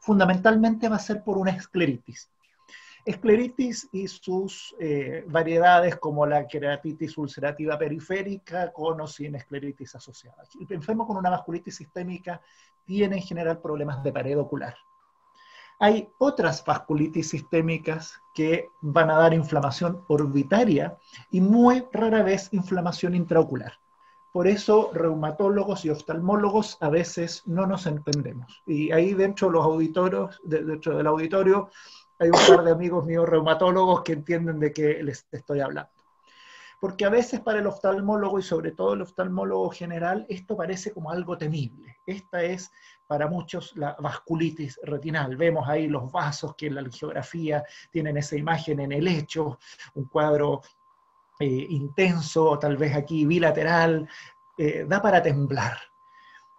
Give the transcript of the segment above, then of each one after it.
Fundamentalmente va a ser por una escleritis. Escleritis y sus variedades como la queratitis ulcerativa periférica con o sin escleritis asociada. El enfermo con una vasculitis sistémica tiene en general problemas de pared ocular. Hay otras vasculitis sistémicas que van a dar inflamación orbitaria y muy rara vez inflamación intraocular. Por eso reumatólogos y oftalmólogos a veces no nos entendemos. Y ahí dentro del auditorio hay un par de amigos míos reumatólogos que entienden de qué les estoy hablando. Porque a veces para el oftalmólogo, y sobre todo el oftalmólogo general, esto parece como algo temible. Esta es para muchos la vasculitis retinal. Vemos ahí los vasos que en la angiografía tienen esa imagen en el lecho, un cuadro intenso, tal vez aquí bilateral, da para temblar.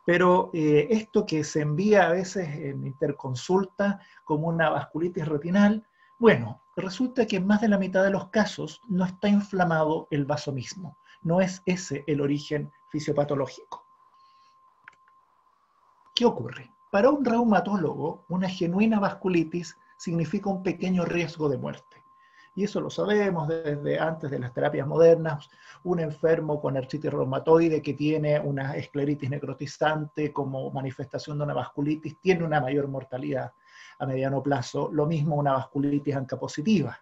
Pero esto que se envía a veces en interconsulta como una vasculitis retinal, bueno, resulta que en más de la mitad de los casos no está inflamado el vaso mismo. No es ese el origen fisiopatológico. ¿Qué ocurre? Para un reumatólogo, una genuina vasculitis significa un pequeño riesgo de muerte. Y eso lo sabemos desde antes de las terapias modernas. Un enfermo con artritis reumatoide que tiene una escleritis necrotizante como manifestación de una vasculitis tiene una mayor mortalidad a mediano plazo. Lo mismo una vasculitis ANCA positiva.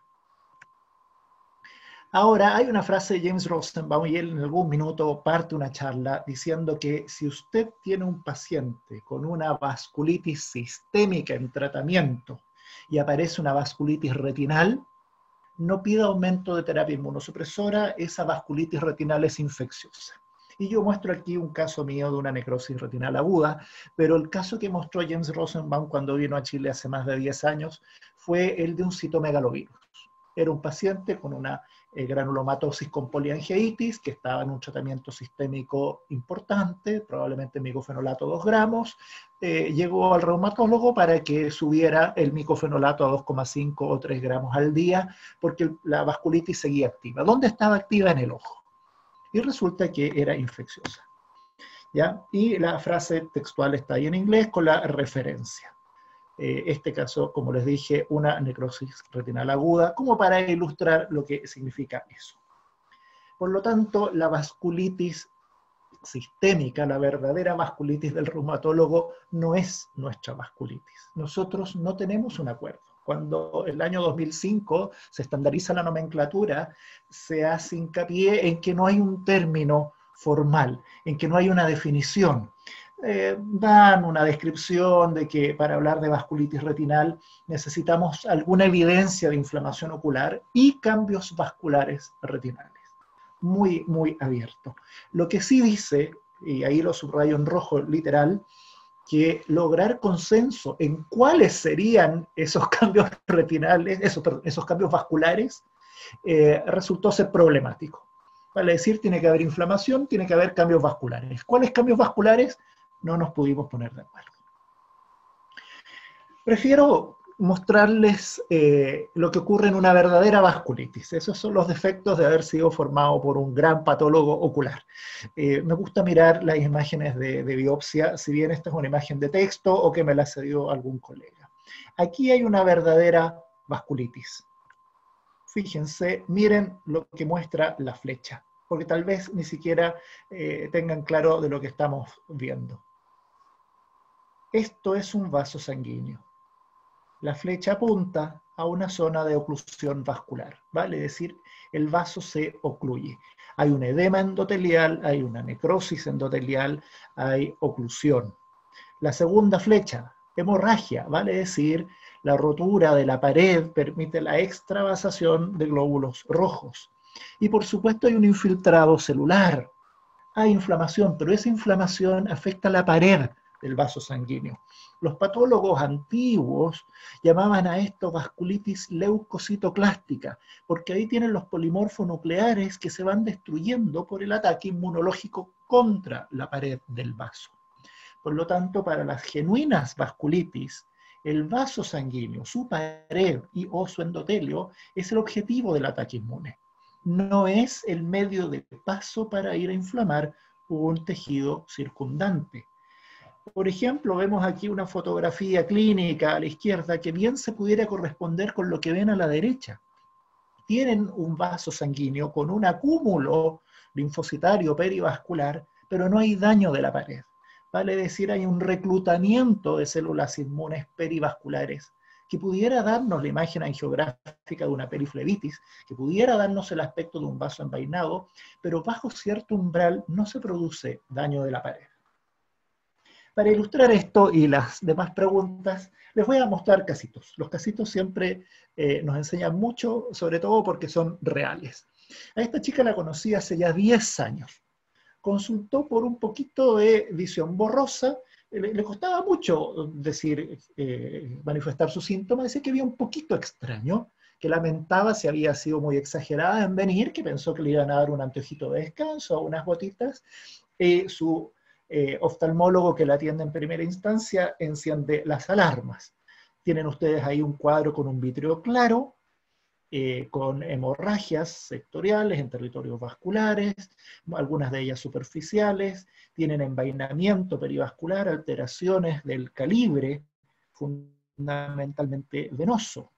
Ahora, hay una frase de James Rosenbaum, y él en algún minuto parte una charla diciendo que si usted tiene un paciente con una vasculitis sistémica en tratamiento y aparece una vasculitis retinal, no pida aumento de terapia inmunosupresora, esa vasculitis retinal es infecciosa. Y yo muestro aquí un caso mío de una necrosis retinal aguda, pero el caso que mostró James Rosenbaum cuando vino a Chile hace más de 10 años fue el de un citomegalovirus. Era un paciente con una granulomatosis con poliangeitis que estaba en un tratamiento sistémico importante, probablemente micofenolato 2 gramos, llegó al reumatólogo para que subiera el micofenolato a 2,5 o 3 gramos al día, porque la vasculitis seguía activa. ¿Dónde estaba activa? En el ojo. Y resulta que era infecciosa. ¿Ya? Y la frase textual está ahí en inglés con la referencia. Este caso, como les dije, una necrosis retinal aguda, como para ilustrar lo que significa eso. Por lo tanto, la vasculitis sistémica, la verdadera vasculitis del reumatólogo, no es nuestra vasculitis. Nosotros no tenemos un acuerdo. Cuando en el año 2005 se estandariza la nomenclatura, se hace hincapié en que no hay un término formal, en que no hay una definición. Dan una descripción de que para hablar de vasculitis retinal necesitamos alguna evidencia de inflamación ocular y cambios vasculares retinales. Muy, muy abierto. Lo que sí dice, y ahí lo subrayo en rojo literal, que lograr consenso en cuáles serían esos cambios retinales, esos cambios vasculares, resultó ser problemático. Vale decir, tiene que haber inflamación, tiene que haber cambios vasculares. ¿Cuáles cambios vasculares? No nos pudimos poner de acuerdo. Prefiero mostrarles lo que ocurre en una verdadera vasculitis. Esos son los defectos de haber sido formado por un gran patólogo ocular. Me gusta mirar las imágenes de biopsia, si bien esta es una imagen de texto o que me la cedió algún colega. Aquí hay una verdadera vasculitis. Fíjense, miren lo que muestra la flecha, porque tal vez ni siquiera tengan claro de lo que estamos viendo. Esto es un vaso sanguíneo. La flecha apunta a una zona de oclusión vascular, ¿vale? Es decir, el vaso se ocluye. Hay un edema endotelial, hay una necrosis endotelial, hay oclusión. La segunda flecha, hemorragia, vale decir, la rotura de la pared permite la extravasación de glóbulos rojos. Y por supuesto hay un infiltrado celular. Hay inflamación, pero esa inflamación afecta la pared del vaso sanguíneo. Los patólogos antiguos llamaban a esto vasculitis leucocitoclástica, porque ahí tienen los polimorfonucleares que se van destruyendo por el ataque inmunológico contra la pared del vaso. Por lo tanto, para las genuinas vasculitis, el vaso sanguíneo, su pared y o su endotelio es el objetivo del ataque inmune. No es el medio de paso para ir a inflamar un tejido circundante. Por ejemplo, vemos aquí una fotografía clínica a la izquierda que bien se pudiera corresponder con lo que ven a la derecha. Tienen un vaso sanguíneo con un acúmulo linfocitario perivascular, pero no hay daño de la pared. Vale decir, hay un reclutamiento de células inmunes perivasculares que pudiera darnos la imagen angiográfica de una periflebitis, que pudiera darnos el aspecto de un vaso envainado, pero bajo cierto umbral no se produce daño de la pared. Para ilustrar esto y las demás preguntas, les voy a mostrar casitos. Los casitos siempre nos enseñan mucho, sobre todo porque son reales. A esta chica la conocí hace ya 10 años. Consultó por un poquito de visión borrosa, le costaba mucho manifestar sus síntomas, decía que había un poquito extraño, que lamentaba si había sido muy exagerada en venir, que pensó que le iban a dar un anteojito de descanso o unas gotitas. Su oftalmólogo que la atiende en primera instancia enciende las alarmas. Tienen ustedes ahí un cuadro con un vítreo claro, con hemorragias sectoriales en territorios vasculares, algunas de ellas superficiales, tienen envainamiento perivascular, alteraciones del calibre, fundamentalmente venoso.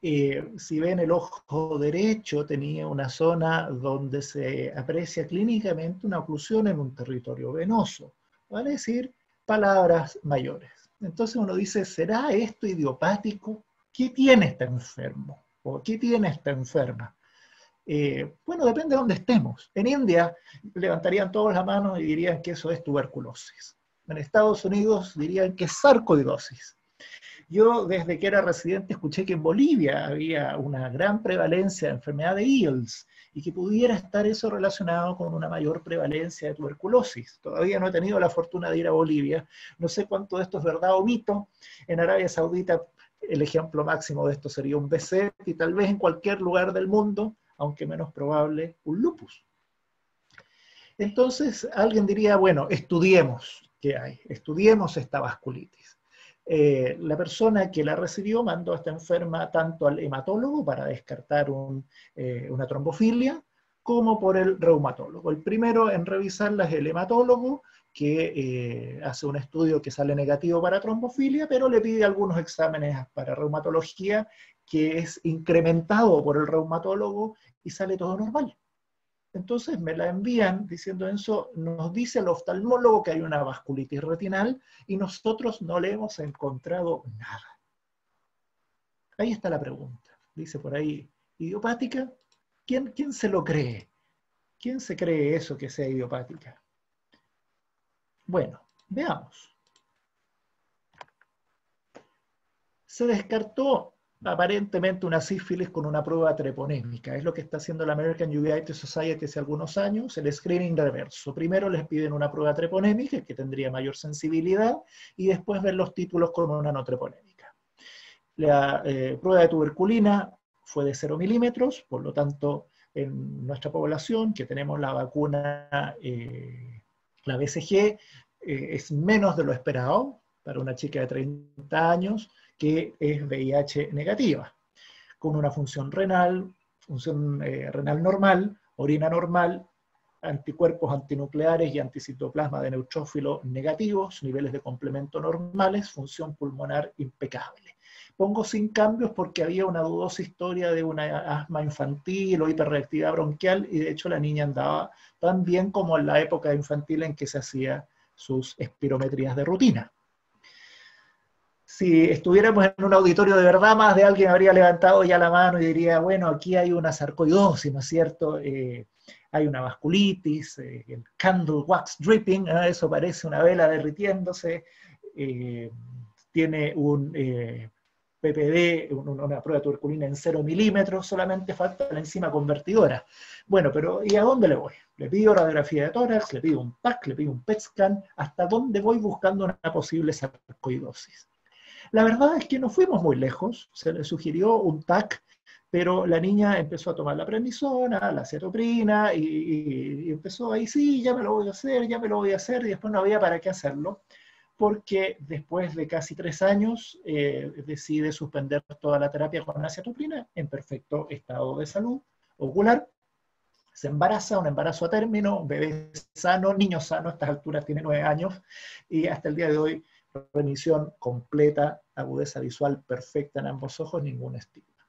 Si ven el ojo derecho, tenía una zona donde se aprecia clínicamente una oclusión en un territorio venoso, vale decir, palabras mayores. Entonces uno dice, ¿será esto idiopático? ¿Qué tiene este enfermo? ¿O qué tiene esta enferma? Bueno, depende de dónde estemos. En India levantarían todos la mano y dirían que eso es tuberculosis. En Estados Unidos dirían que es sarcoidosis. Yo desde que era residente escuché que en Bolivia había una gran prevalencia de enfermedad de Eales y que pudiera estar eso relacionado con una mayor prevalencia de tuberculosis. Todavía no he tenido la fortuna de ir a Bolivia, no sé cuánto de esto es verdad o mito. En Arabia Saudita el ejemplo máximo de esto sería un BC y tal vez en cualquier lugar del mundo, aunque menos probable, un lupus. Entonces alguien diría, bueno, estudiemos qué hay, estudiemos esta vasculitis. La persona que la recibió mandó a esta enferma tanto al hematólogo para descartar una trombofilia, como por el reumatólogo. El primero en revisarla es el hematólogo, que hace un estudio que sale negativo para trombofilia, pero le pide algunos exámenes para reumatología, que es incrementado por el reumatólogo y sale todo normal. Entonces me la envían diciendo eso, nos dice el oftalmólogo que hay una vasculitis retinal y nosotros no le hemos encontrado nada. Ahí está la pregunta. Dice por ahí, ¿idiopática? ¿Quién se lo cree? ¿Quién se cree eso que sea idiopática? Bueno, veamos. Se descartó aparentemente una sífilis con una prueba treponémica. Es lo que está haciendo la American Uveitis Society hace algunos años, el screening reverso. Primero les piden una prueba treponémica, que tendría mayor sensibilidad, y después ver los títulos con una no treponémica. La prueba de tuberculina fue de 0 milímetros, por lo tanto, en nuestra población, que tenemos la vacuna, la BCG, es menos de lo esperado para una chica de 30 años, que es VIH negativa, con una función renal normal, orina normal, anticuerpos antinucleares y anticitoplasma de neutrófilo negativos, niveles de complemento normales, función pulmonar impecable. Pongo sin cambios porque había una dudosa historia de una asma infantil o hiperreactividad bronquial, y de hecho la niña andaba tan bien como en la época infantil en que se hacía sus espirometrías de rutina. Si estuviéramos en un auditorio de verdad, más de alguien habría levantado ya la mano y diría, bueno, aquí hay una sarcoidosis, ¿no es cierto? Hay una vasculitis, el candle wax dripping, eso parece una vela derritiéndose, tiene un PPD, una prueba de tuberculina en 0 milímetros, solamente falta la enzima convertidora. Bueno, pero ¿y a dónde le voy? Le pido radiografía de tórax, le pido un PAC, le pido un PET scan, ¿hasta dónde voy buscando una posible sarcoidosis? La verdad es que no fuimos muy lejos, se le sugirió un TAC, pero la niña empezó a tomar la prednisona, la cetoprina, y empezó ahí, sí, ya me lo voy a hacer, ya me lo voy a hacer, y después no había para qué hacerlo, porque después de casi 3 años decide suspender toda la terapia con la cetoprina en perfecto estado de salud ocular. Se embaraza, un embarazo a término, bebé sano, niño sano, a estas alturas tiene 9 años, y hasta el día de hoy, remisión completa, agudeza visual perfecta en ambos ojos, ningún estigma.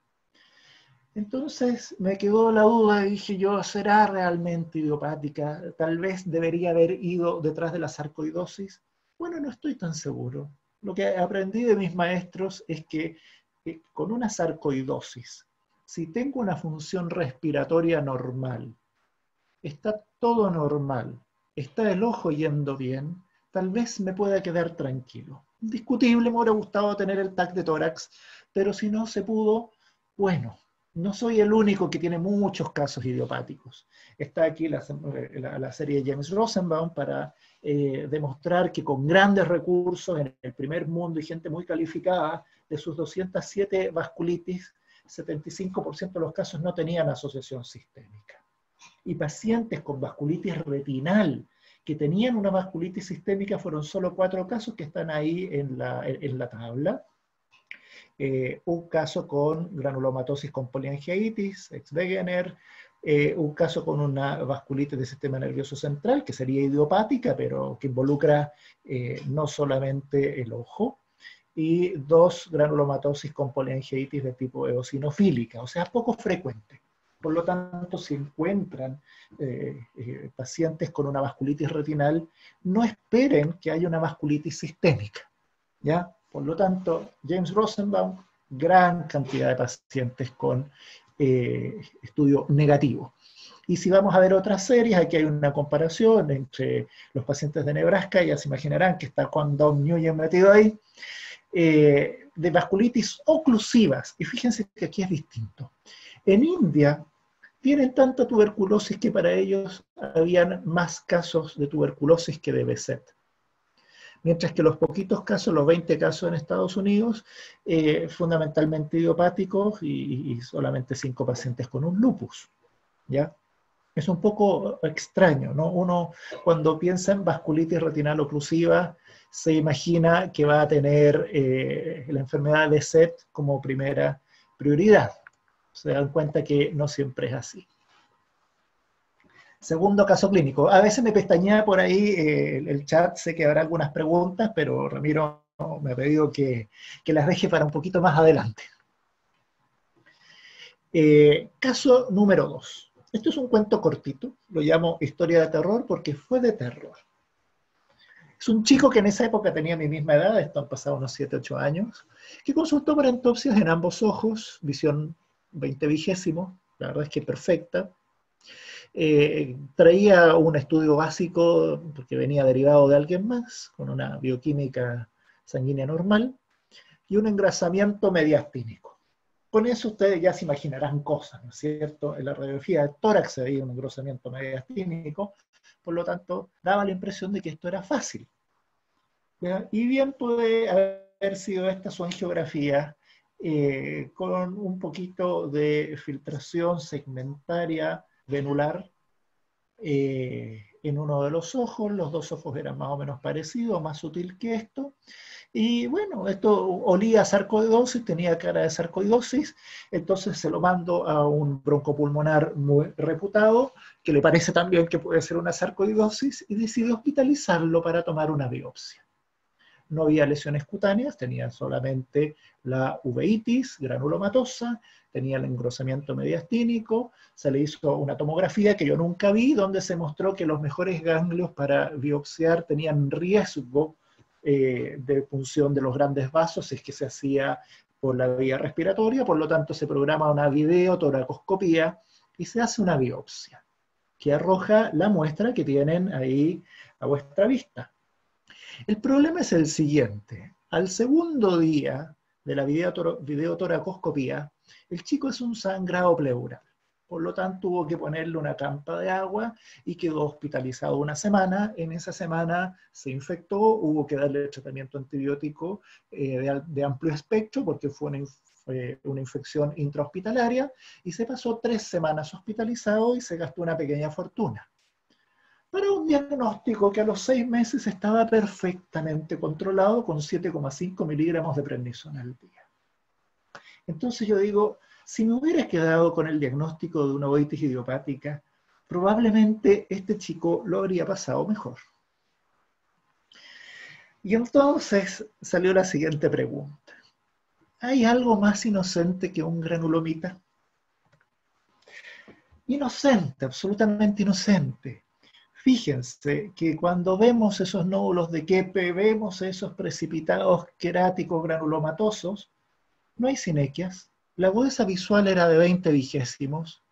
Entonces me quedó la duda, dije yo, ¿será realmente idiopática? Tal vez debería haber ido detrás de la sarcoidosis. Bueno, no estoy tan seguro. Lo que aprendí de mis maestros es que con una sarcoidosis, si tengo una función respiratoria normal, está todo normal, está el ojo yendo bien, tal vez me pueda quedar tranquilo. Discutible, me hubiera gustado tener el TAC de tórax, pero si no se pudo, bueno, no soy el único que tiene muchos casos idiopáticos. Está aquí la serie de James Rosenbaum para demostrar que con grandes recursos en el primer mundo y gente muy calificada, de sus 207 vasculitis, 75% de los casos no tenían asociación sistémica. Y pacientes con vasculitis retinal que tenían una vasculitis sistémica fueron solo 4 casos que están ahí en la tabla. Un caso con granulomatosis con poliangiitis, ex-Wegener, un caso con una vasculitis del sistema nervioso central, que sería idiopática, pero que involucra no solamente el ojo, y 2 granulomatosis con poliangiitis de tipo eosinofílica, o sea, poco frecuente. Por lo tanto, si encuentran pacientes con una vasculitis retinal, no esperen que haya una vasculitis sistémica, ¿ya? Por lo tanto, James Rosenbaum, gran cantidad de pacientes con estudio negativo. Y si vamos a ver otras series, aquí hay una comparación entre los pacientes de Nebraska, ya se imaginarán que está Juan Dong Nguyen metido ahí, de vasculitis oclusivas, y fíjense que aquí es distinto. En India tienen tanta tuberculosis que para ellos habían más casos de tuberculosis que de BSET. Mientras que los poquitos casos, los 20 casos en Estados Unidos, fundamentalmente idiopáticos y solamente 5 pacientes con un lupus, ¿ya? Es un poco extraño, ¿no? Uno cuando piensa en vasculitis retinal oclusiva se imagina que va a tener la enfermedad de SET como primera prioridad. Se dan cuenta que no siempre es así. Segundo caso clínico. A veces me pestañea por ahí el chat, sé que habrá algunas preguntas, pero Ramiro me ha pedido que las deje para un poquito más adelante. Caso número 2. Esto es un cuento cortito, lo llamo historia de terror porque fue de terror. Es un chico que en esa época tenía mi misma edad, esto han pasado unos 7, 8 años, que consultó para entopsias en ambos ojos, visión 20/20, la verdad es que perfecta. Traía un estudio básico, porque venía derivado de alguien más, con una bioquímica sanguínea normal, y un engrasamiento mediastínico. Con eso ustedes ya se imaginarán cosas, ¿no es cierto? En la radiografía de tórax se veía un engrosamiento mediastínico, por lo tanto, daba la impresión de que esto era fácil. ¿Ya? Y bien puede haber sido esta su angiografía, con un poquito de filtración segmentaria venular en uno de los 2 ojos eran más o menos parecidos, más sutil que esto, y bueno, esto olía a sarcoidosis, tenía cara de sarcoidosis, entonces se lo mando a un broncopulmonar muy reputado, que le parece también que puede ser una sarcoidosis, y decide hospitalizarlo para tomar una biopsia. No había lesiones cutáneas, tenía solamente la uveitis granulomatosa, tenía el engrosamiento mediastínico, se le hizo una tomografía que yo nunca vi, donde se mostró que los mejores ganglios para biopsiar tenían riesgo de punción de los grandes vasos, si es que se hacía por la vía respiratoria, por lo tanto se programa una videotoracoscopía y se hace una biopsia, que arroja la muestra que tienen ahí a vuestra vista. El problema es el siguiente. Al segundo día de la videotoracoscopía, el chico es un sangrado pleural. Por lo tanto, hubo que ponerle una trampa de agua y quedó hospitalizado una semana. En esa semana se infectó, hubo que darle tratamiento antibiótico de amplio espectro porque fue una infección intrahospitalaria y se pasó 3 semanas hospitalizado y se gastó una pequeña fortuna. Para un diagnóstico que a los 6 meses estaba perfectamente controlado con 7,5 miligramos de prednisona al día. Entonces yo digo, si me hubiera quedado con el diagnóstico de una uveitis idiopática, probablemente este chico lo habría pasado mejor. Y entonces salió la siguiente pregunta. ¿Hay algo más inocente que un granulomita? Inocente, absolutamente inocente. Fíjense que cuando vemos esos nódulos de Keppe, vemos esos precipitados queráticos granulomatosos, no hay sinequias. La agudeza visual era de 20 vigésimos.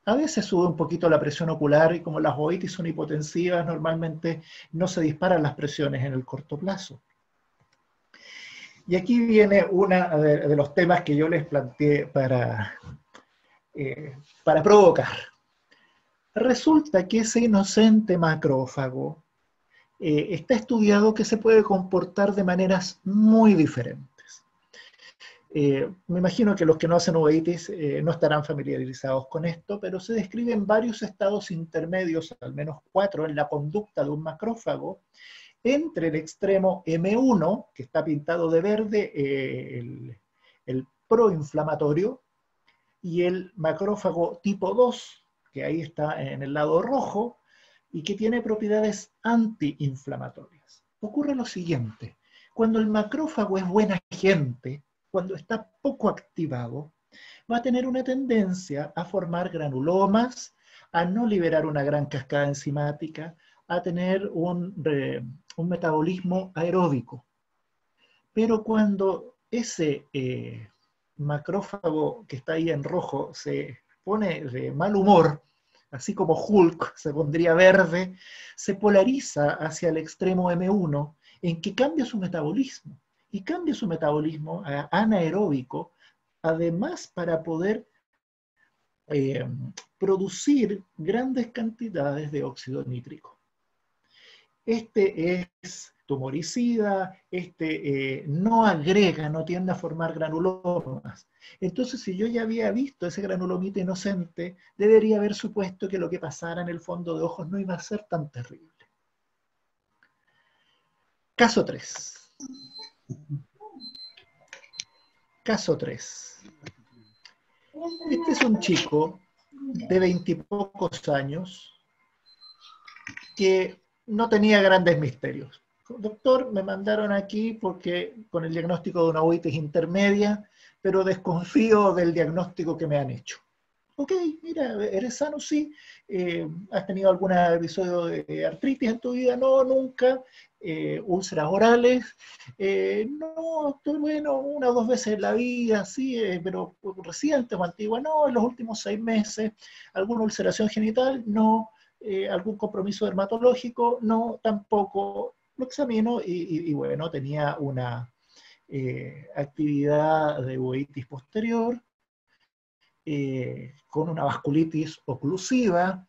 A veces sube un poquito la presión ocular y como las oitis son hipotensivas, normalmente no se disparan las presiones en el corto plazo. Y aquí viene uno de los temas que yo les planteé para provocar. Resulta que ese inocente macrófago está estudiado que se puede comportar de maneras muy diferentes. Me imagino que los que no hacen uveitis no estarán familiarizados con esto, pero se describen varios estados intermedios, al menos 4, en la conducta de un macrófago, entre el extremo M1, que está pintado de verde, el proinflamatorio, y el macrófago tipo 2, que ahí está en el lado rojo, y que tiene propiedades antiinflamatorias. Ocurre lo siguiente, cuando el macrófago es buena gente, cuando está poco activado, va a tener una tendencia a formar granulomas, a no liberar una gran cascada enzimática, a tener un metabolismo aeróbico. Pero cuando ese macrófago que está ahí en rojo se pone de mal humor, así como Hulk se pondría verde, se polariza hacia el extremo M1, en que cambia su metabolismo, y cambia su metabolismo a anaeróbico, además para poder producir grandes cantidades de óxido nítrico. Este es tumoricida, no agrega, no tiende a formar granulomas. Entonces, si yo ya había visto ese granulomita inocente, debería haber supuesto que lo que pasara en el fondo de ojos no iba a ser tan terrible. Caso 3. Caso 3. Este es un chico de 20 y pocos años que no tenía grandes misterios. Doctor, me mandaron aquí porque con el diagnóstico de una uveitis intermedia, pero desconfío del diagnóstico que me han hecho. Ok, mira, ¿eres sano? Sí. ¿Has tenido algún episodio de artritis en tu vida? No, nunca. ¿Úlceras orales? No, estoy bueno, 1 o 2 veces en la vida, sí, pero reciente o antigua, no, en los últimos 6 meses. ¿Alguna ulceración genital? No. ¿Algún compromiso dermatológico? No, tampoco. Lo examino y bueno, tenía una actividad de uveitis posterior, con una vasculitis oclusiva,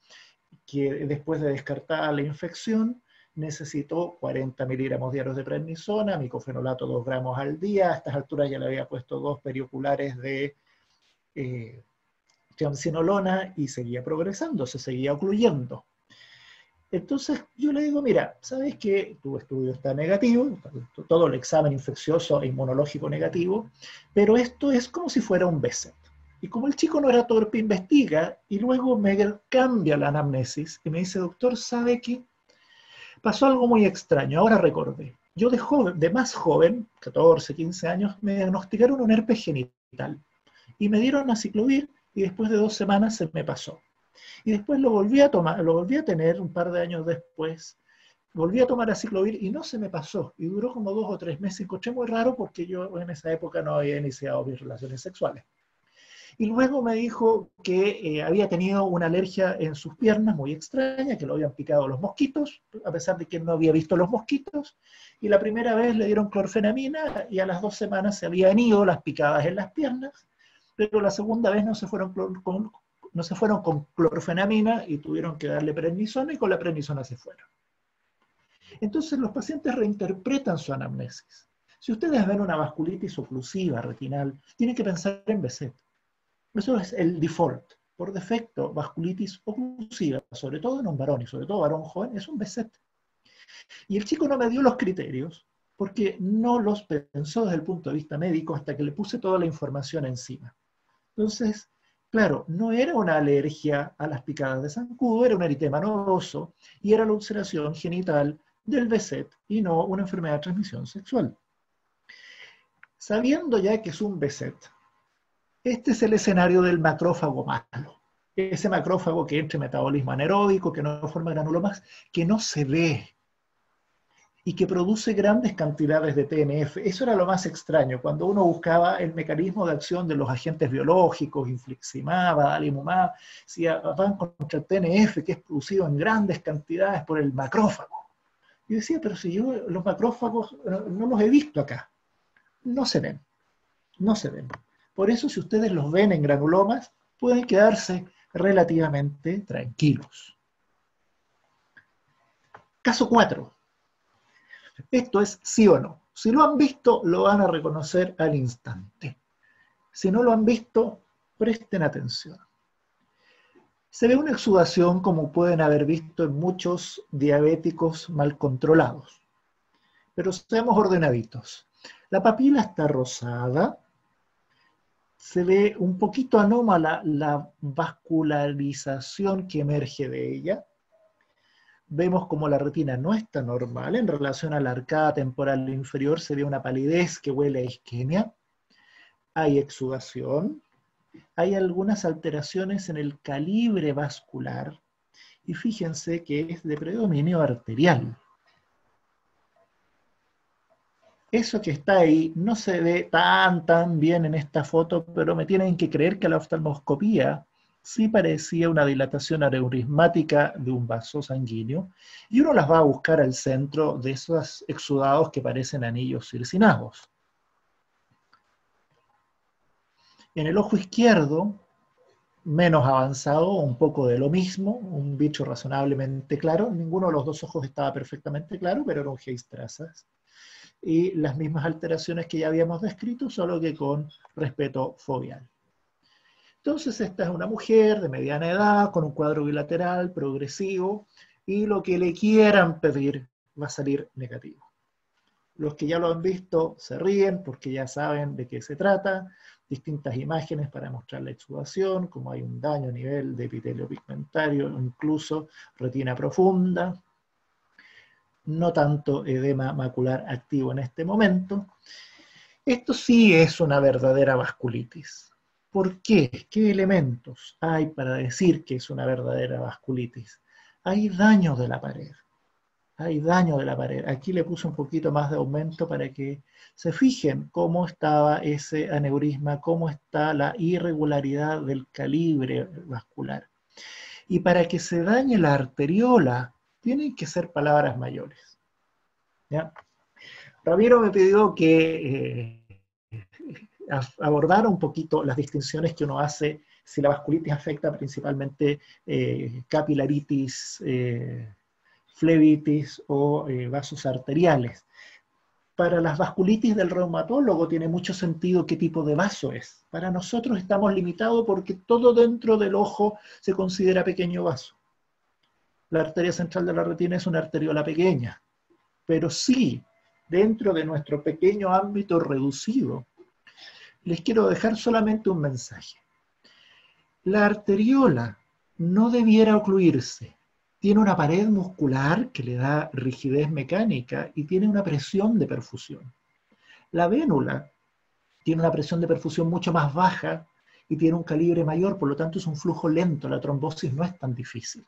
que después de descartar la infección necesitó 40 miligramos diarios de prednisona, micofenolato 2 gramos al día. A estas alturas ya le había puesto 2 perioculares de triamcinolona y seguía progresando, se seguía ocluyendo. Entonces yo le digo, mira, ¿sabes qué? Tu estudio está negativo, todo el examen infeccioso e inmunológico negativo, pero esto es como si fuera un BSET. Y como el chico no era torpe, investiga y luego me cambia la anamnesis y me dice, doctor, ¿sabe qué? Pasó algo muy extraño, ahora recordé. Yo de más joven, 14, 15 años, me diagnosticaron un herpes genital y me dieron aciclovir y después de 2 semanas se me pasó. Y después lo volví a tomar, lo volví a tener un par de años después, volví a tomar aciclovir y no se me pasó. Y duró como 2 o 3 meses. Encontré muy raro porque yo en esa época no había iniciado mis relaciones sexuales. Y luego me dijo que había tenido una alergia en sus piernas muy extraña, que lo habían picado los mosquitos, a pesar de que no había visto los mosquitos. Y la primera vez le dieron clorfenamina y a las 2 semanas se habían ido las picadas en las piernas, pero la segunda vez no se fueron con clorfenamina y tuvieron que darle prednisona y con la prednisona se fueron. Entonces los pacientes reinterpretan su anamnesis. Si ustedes ven una vasculitis oclusiva retinal, tienen que pensar en BSET. Eso es el default. Por defecto, vasculitis oclusiva, sobre todo en un varón y sobre todo varón joven, es un BSET. Y el chico no me dio los criterios porque no los pensó desde el punto de vista médico hasta que le puse toda la información encima. Entonces, Claro, no era una alergia a las picadas de zancudo, era un eritema nodoso y era la ulceración genital del BSET y no una enfermedad de transmisión sexual. Sabiendo ya que es un BSET, este es el escenario del macrófago malo. Ese macrófago que entra en metabolismo anaeróbico, que no forma granulomas, que no se ve y que produce grandes cantidades de TNF. Eso era lo más extraño, cuando uno buscaba el mecanismo de acción de los agentes biológicos, infliximab, adalimumab, si van contra el TNF, que es producido en grandes cantidades por el macrófago. Yo decía, pero si yo los macrófagos no los he visto acá. No se ven, no se ven. Por eso, si ustedes los ven en granulomas, pueden quedarse relativamente tranquilos. Caso 4. Esto es sí o no. Si lo han visto, lo van a reconocer al instante. Si no lo han visto, presten atención. Se ve una exudación como pueden haber visto en muchos diabéticos mal controlados. Pero seamos ordenaditos. La papila está rosada. Se ve un poquito anómala la vascularización que emerge de ella. Vemos como la retina no está normal, en relación a la arcada temporal inferior se ve una palidez que huele a isquemia, hay exudación, hay algunas alteraciones en el calibre vascular, y fíjense que es de predominio arterial. Eso que está ahí no se ve tan bien en esta foto, pero me tienen que creer que la oftalmoscopía sí parecía una dilatación aneurismática de un vaso sanguíneo, y uno las va a buscar al centro de esos exudados que parecen anillos circinados. En el ojo izquierdo, menos avanzado, un poco de lo mismo, un bicho razonablemente claro, ninguno de los dos ojos estaba perfectamente claro, pero eran Geistrassas, y las mismas alteraciones que ya habíamos descrito, solo que con respeto foveal. Entonces esta es una mujer de mediana edad, con un cuadro bilateral, progresivo, y lo que le quieran pedir va a salir negativo. Los que ya lo han visto se ríen porque ya saben de qué se trata, distintas imágenes para mostrar la exudación, como hay un daño a nivel de epitelio pigmentario, incluso retina profunda, no tanto edema macular activo en este momento. Esto sí es una verdadera vasculitis. ¿Por qué? ¿Qué elementos hay para decir que es una verdadera vasculitis? Hay daño de la pared. Hay daño de la pared. Aquí le puse un poquito más de aumento para que se fijen cómo estaba ese aneurisma, cómo está la irregularidad del calibre vascular. Y para que se dañe la arteriola, tienen que ser palabras mayores. ¿Ya? Ramiro me pidió que abordara un poquito las distinciones que uno hace si la vasculitis afecta principalmente capilaritis, flebitis o vasos arteriales. Para las vasculitis del reumatólogo tiene mucho sentido qué tipo de vaso es. Para nosotros estamos limitados porque todo dentro del ojo se considera pequeño vaso. La arteria central de la retina es una arteriola pequeña, pero sí, dentro de nuestro pequeño ámbito reducido, les quiero dejar solamente un mensaje. La arteriola no debiera ocluirse. Tiene una pared muscular que le da rigidez mecánica y tiene una presión de perfusión. La vénula tiene una presión de perfusión mucho más baja y tiene un calibre mayor, por lo tanto es un flujo lento, la trombosis no es tan difícil.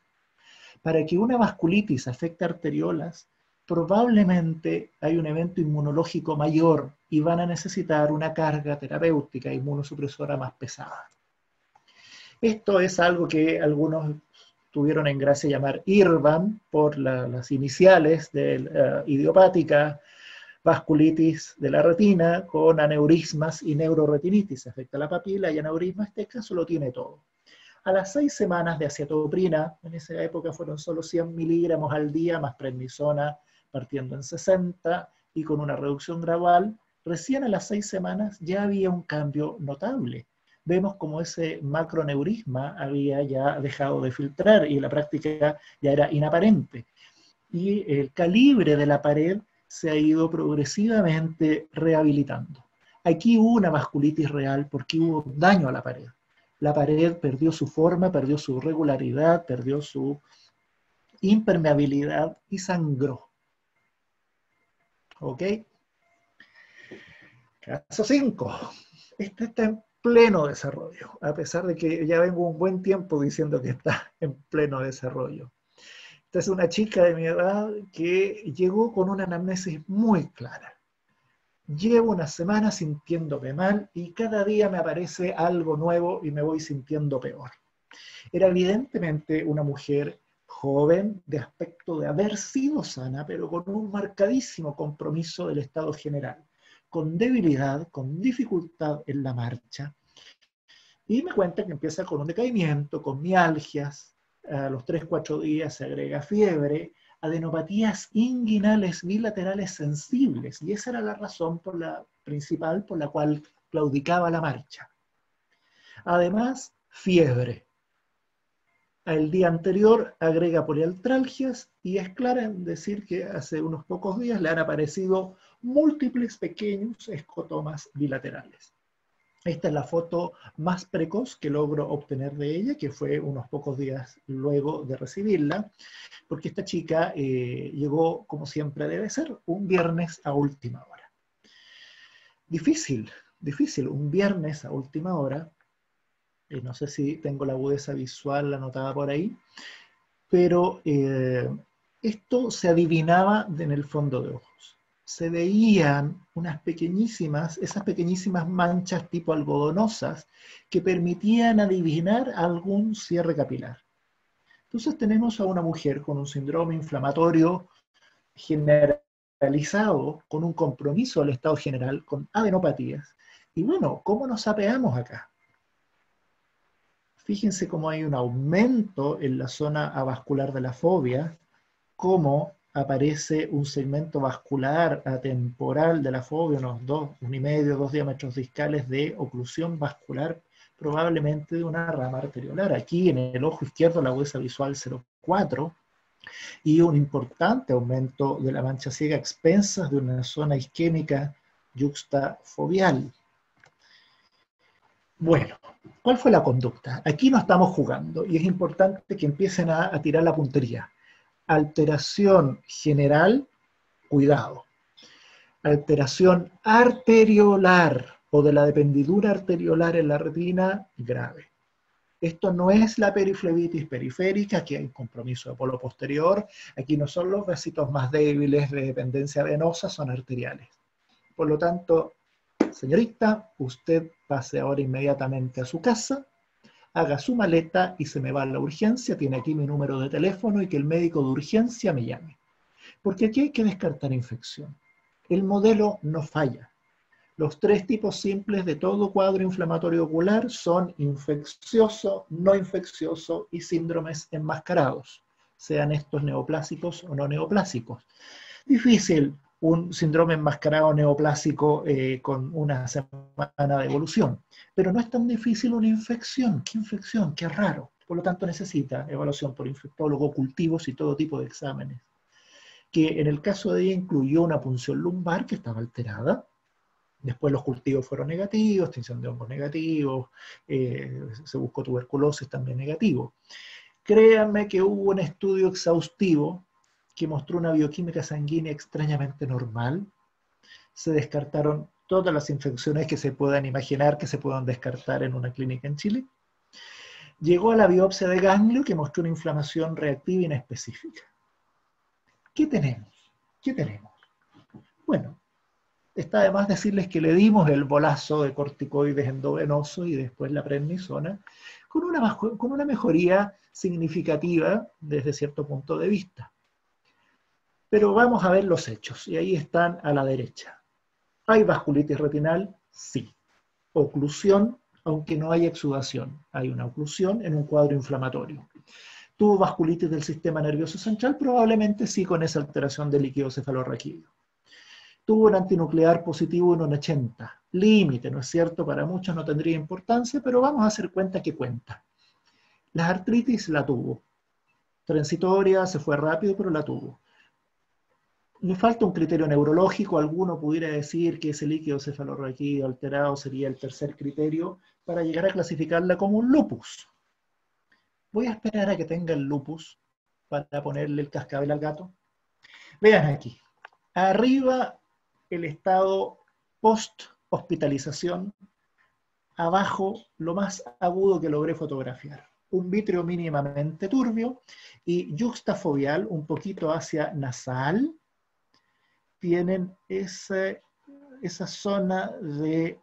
Para que una vasculitis afecte arteriolas, probablemente hay un evento inmunológico mayor y van a necesitar una carga terapéutica inmunosupresora más pesada. Esto es algo que algunos tuvieron en gracia llamar IRVAN por las iniciales de idiopática vasculitis de la retina con aneurismas y neuroretinitis. Afecta la papila y aneurisma, este caso lo tiene todo. A las 6 semanas de acetoprina, en esa época fueron solo 100 miligramos al día, más prednisona partiendo en 60 y con una reducción gradual, recién a las 6 semanas ya había un cambio notable. Vemos como ese macroneurisma había ya dejado de filtrar y la práctica ya era inaparente. Y el calibre de la pared se ha ido progresivamente rehabilitando. Aquí hubo una vasculitis real porque hubo daño a la pared. La pared perdió su forma, perdió su regularidad, perdió su impermeabilidad y sangró. ¿Ok? Caso 5. Este está en pleno desarrollo, a pesar de que ya vengo un buen tiempo diciendo que está en pleno desarrollo. Esta es una chica de mi edad que llegó con una anamnesis muy clara. Llevo una semana sintiéndome mal y cada día me aparece algo nuevo y me voy sintiendo peor. Era evidentemente una mujer joven, de aspecto de haber sido sana, pero con un marcadísimo compromiso del estado general, con debilidad, con dificultad en la marcha. Y me cuenta que empieza con un decaimiento, con mialgias, a los 3-4 días se agrega fiebre, adenopatías inguinales bilaterales sensibles, y esa era la razón principal por la cual claudicaba la marcha. Además, fiebre. El día anterior agrega poliartralgias y es clara en decir que hace unos pocos días le han aparecido múltiples pequeños escotomas bilaterales. Esta es la foto más precoz que logro obtener de ella, que fue unos pocos días luego de recibirla, porque esta chica llegó, como siempre debe ser, un viernes a última hora. Difícil, un viernes a última hora. No sé si tengo la agudeza visual anotada por ahí, pero esto se adivinaba en el fondo de ojos. Se veían esas pequeñísimas manchas tipo algodonosas que permitían adivinar algún cierre capilar. Entonces tenemos a una mujer con un síndrome inflamatorio generalizado, con un compromiso del estado general, con adenopatías. Y bueno, ¿cómo nos apeamos acá? Fíjense cómo hay un aumento en la zona avascular de la fobia, cómo aparece un segmento vascular atemporal de la fobia, unos 1,5, 2 diámetros discales de oclusión vascular, probablemente de una rama arteriolar. Aquí en el ojo izquierdo la agudeza visual 0,4 y un importante aumento de la mancha ciega a expensas de una zona isquémica yuxtafobial. Bueno, ¿cuál fue la conducta? Aquí no estamos jugando y es importante que empiecen a tirar la puntería. Alteración general, cuidado. Alteración arteriolar o de la dependidura arteriolar en la retina, grave. Esto no es la periflebitis periférica, aquí hay un compromiso de polo posterior, aquí no son los vasitos más débiles de dependencia venosa, son arteriales. Por lo tanto, señorita, usted pase ahora inmediatamente a su casa, haga su maleta y se me va a la urgencia, tiene aquí mi número de teléfono y que el médico de urgencia me llame. Porque aquí hay que descartar infección. El modelo no falla. Los 3 tipos simples de todo cuadro inflamatorio ocular son infeccioso, no infeccioso y síndromes enmascarados, sean estos neoplásicos o no neoplásicos. Difícil un síndrome enmascarado neoplásico con una semana de evolución. Pero no es tan difícil una infección. ¿Qué infección? Qué raro. Por lo tanto necesita evaluación por infectólogo, cultivos y todo tipo de exámenes. Que en el caso de ella incluyó una punción lumbar que estaba alterada. Después los cultivos fueron negativos, extinción de hongos negativos, se buscó tuberculosis también negativo. Créanme que hubo un estudio exhaustivo que mostró una bioquímica sanguínea extrañamente normal. Se descartaron todas las infecciones que se puedan imaginar que se puedan descartar en una clínica en Chile. Llegó a la biopsia de ganglio que mostró una inflamación reactiva inespecífica. ¿Qué tenemos? ¿Qué tenemos? Bueno, está de más decirles que le dimos el bolazo de corticoides endovenosos y después la prednisona con una mejoría significativa desde cierto punto de vista. Pero vamos a ver los hechos, y ahí están a la derecha. ¿Hay vasculitis retinal? Sí. Oclusión, aunque no hay exudación. Hay una oclusión en un cuadro inflamatorio. ¿Tuvo vasculitis del sistema nervioso central? Probablemente sí, con esa alteración del líquido cefalorraquídeo. Tuvo un antinuclear positivo en un 80. Límite, ¿no es cierto? Para muchos no tendría importancia, pero vamos a hacer cuenta que cuenta. La artritis la tuvo. Transitoria, se fue rápido, pero la tuvo. Me falta un criterio neurológico, alguno pudiera decir que ese líquido cefalorraquídeo alterado sería el tercer criterio para llegar a clasificarla como un lupus. Voy a esperar a que tenga el lupus para ponerle el cascabel al gato. Vean aquí, arriba el estado post-hospitalización, abajo lo más agudo que logré fotografiar. Un vítreo mínimamente turbio y yuxtafoveal, un poquito hacia nasal, tienen esa zona de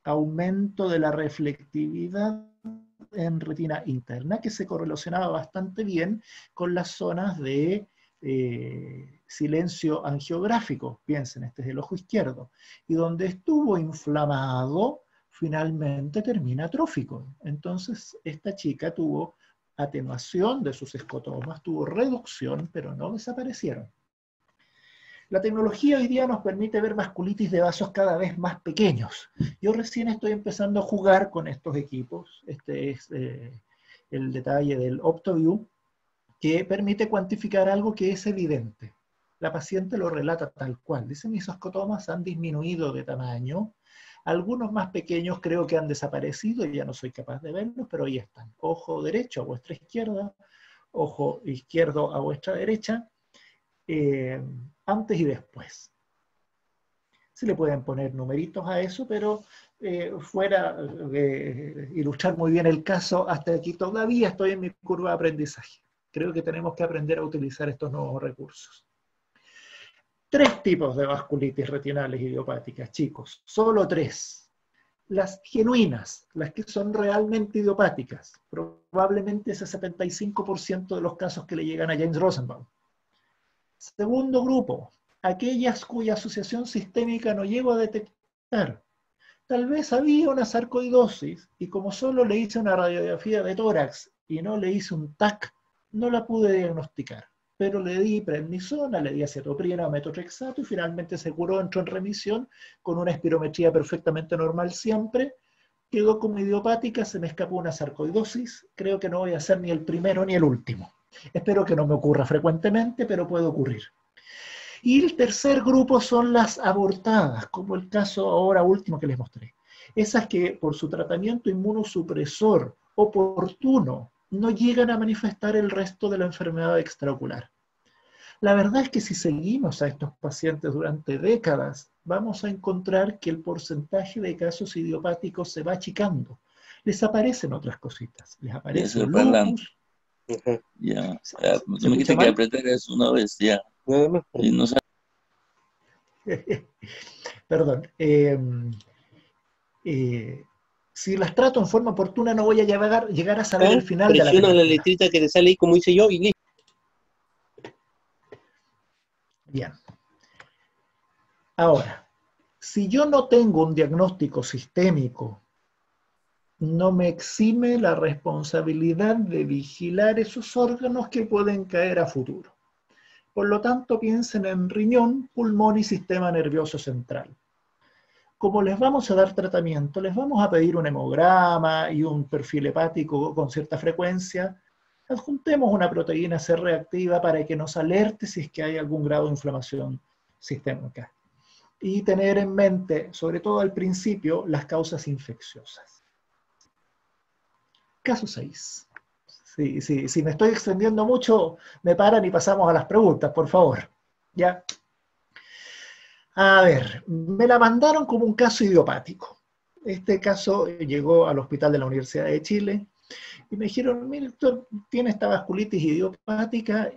aumento de la reflectividad en retina interna que se correlacionaba bastante bien con las zonas de silencio angiográfico. Piensen, este es el ojo izquierdo. Y donde estuvo inflamado, finalmente termina atrófico. Entonces, esta chica tuvo atenuación de sus escotomas, tuvo reducción, pero no desaparecieron. La tecnología hoy día nos permite ver vasculitis de vasos cada vez más pequeños. Yo recién estoy empezando a jugar con estos equipos. Este es el detalle del OptoView, que permite cuantificar algo que es evidente. La paciente lo relata tal cual. Dice, mis escotomas han disminuido de tamaño. Algunos más pequeños creo que han desaparecido, ya no soy capaz de verlos, pero ahí están. Ojo derecho a vuestra izquierda, ojo izquierdo a vuestra derecha. Antes y después. Se le pueden poner numeritos a eso, pero fuera de ilustrar muy bien el caso, hasta aquí todavía estoy en mi curva de aprendizaje. Creo que tenemos que aprender a utilizar estos nuevos recursos. 3 tipos de vasculitis retinales idiopáticas, chicos, solo 3. Las genuinas, las que son realmente idiopáticas, probablemente ese 75% de los casos que le llegan a James Rosenbaum. Segundo grupo, aquellas cuya asociación sistémica no llego a detectar. Tal vez había una sarcoidosis y como solo le hice una radiografía de tórax y no le hice un TAC, no la pude diagnosticar. Pero le di prednisona, le di acetoprina o metotrexato y finalmente se curó, entró en remisión con una espirometría perfectamente normal siempre. Quedó como idiopática, se me escapó una sarcoidosis. Creo que no voy a ser ni el primero ni el último. Espero que no me ocurra frecuentemente, pero puede ocurrir. Y el tercer grupo son las abortadas, como el caso ahora último que les mostré. Esas que por su tratamiento inmunosupresor oportuno no llegan a manifestar el resto de la enfermedad extraocular. La verdad es que si seguimos a estos pacientes durante décadas, vamos a encontrar que el porcentaje de casos idiopáticos se va achicando. Les aparecen otras cositas, les aparece el lupus. Ya, tú me dijiste que apretar eso una vez, ya. Y no sé. Perdón. Si las trato en forma oportuna, no voy a llegar a saber el final de la película. Presiona la letrita que te sale ahí, como hice yo, y listo. Bien. Ahora, si yo no tengo un diagnóstico sistémico, no me exime la responsabilidad de vigilar esos órganos que pueden caer a futuro. Por lo tanto, piensen en riñón, pulmón y sistema nervioso central. Como les vamos a dar tratamiento, les vamos a pedir un hemograma y un perfil hepático con cierta frecuencia. Adjuntemos una proteína C reactiva para que nos alerte si es que hay algún grado de inflamación sistémica. Y tener en mente, sobre todo al principio, las causas infecciosas. Caso 6. Si me estoy extendiendo mucho, me paran y pasamos a las preguntas, por favor. ¿Ya? A ver, me la mandaron como un caso idiopático. Este caso llegó al hospital de la Universidad de Chile y me dijeron, mire, doctor, tiene esta vasculitis idiopática,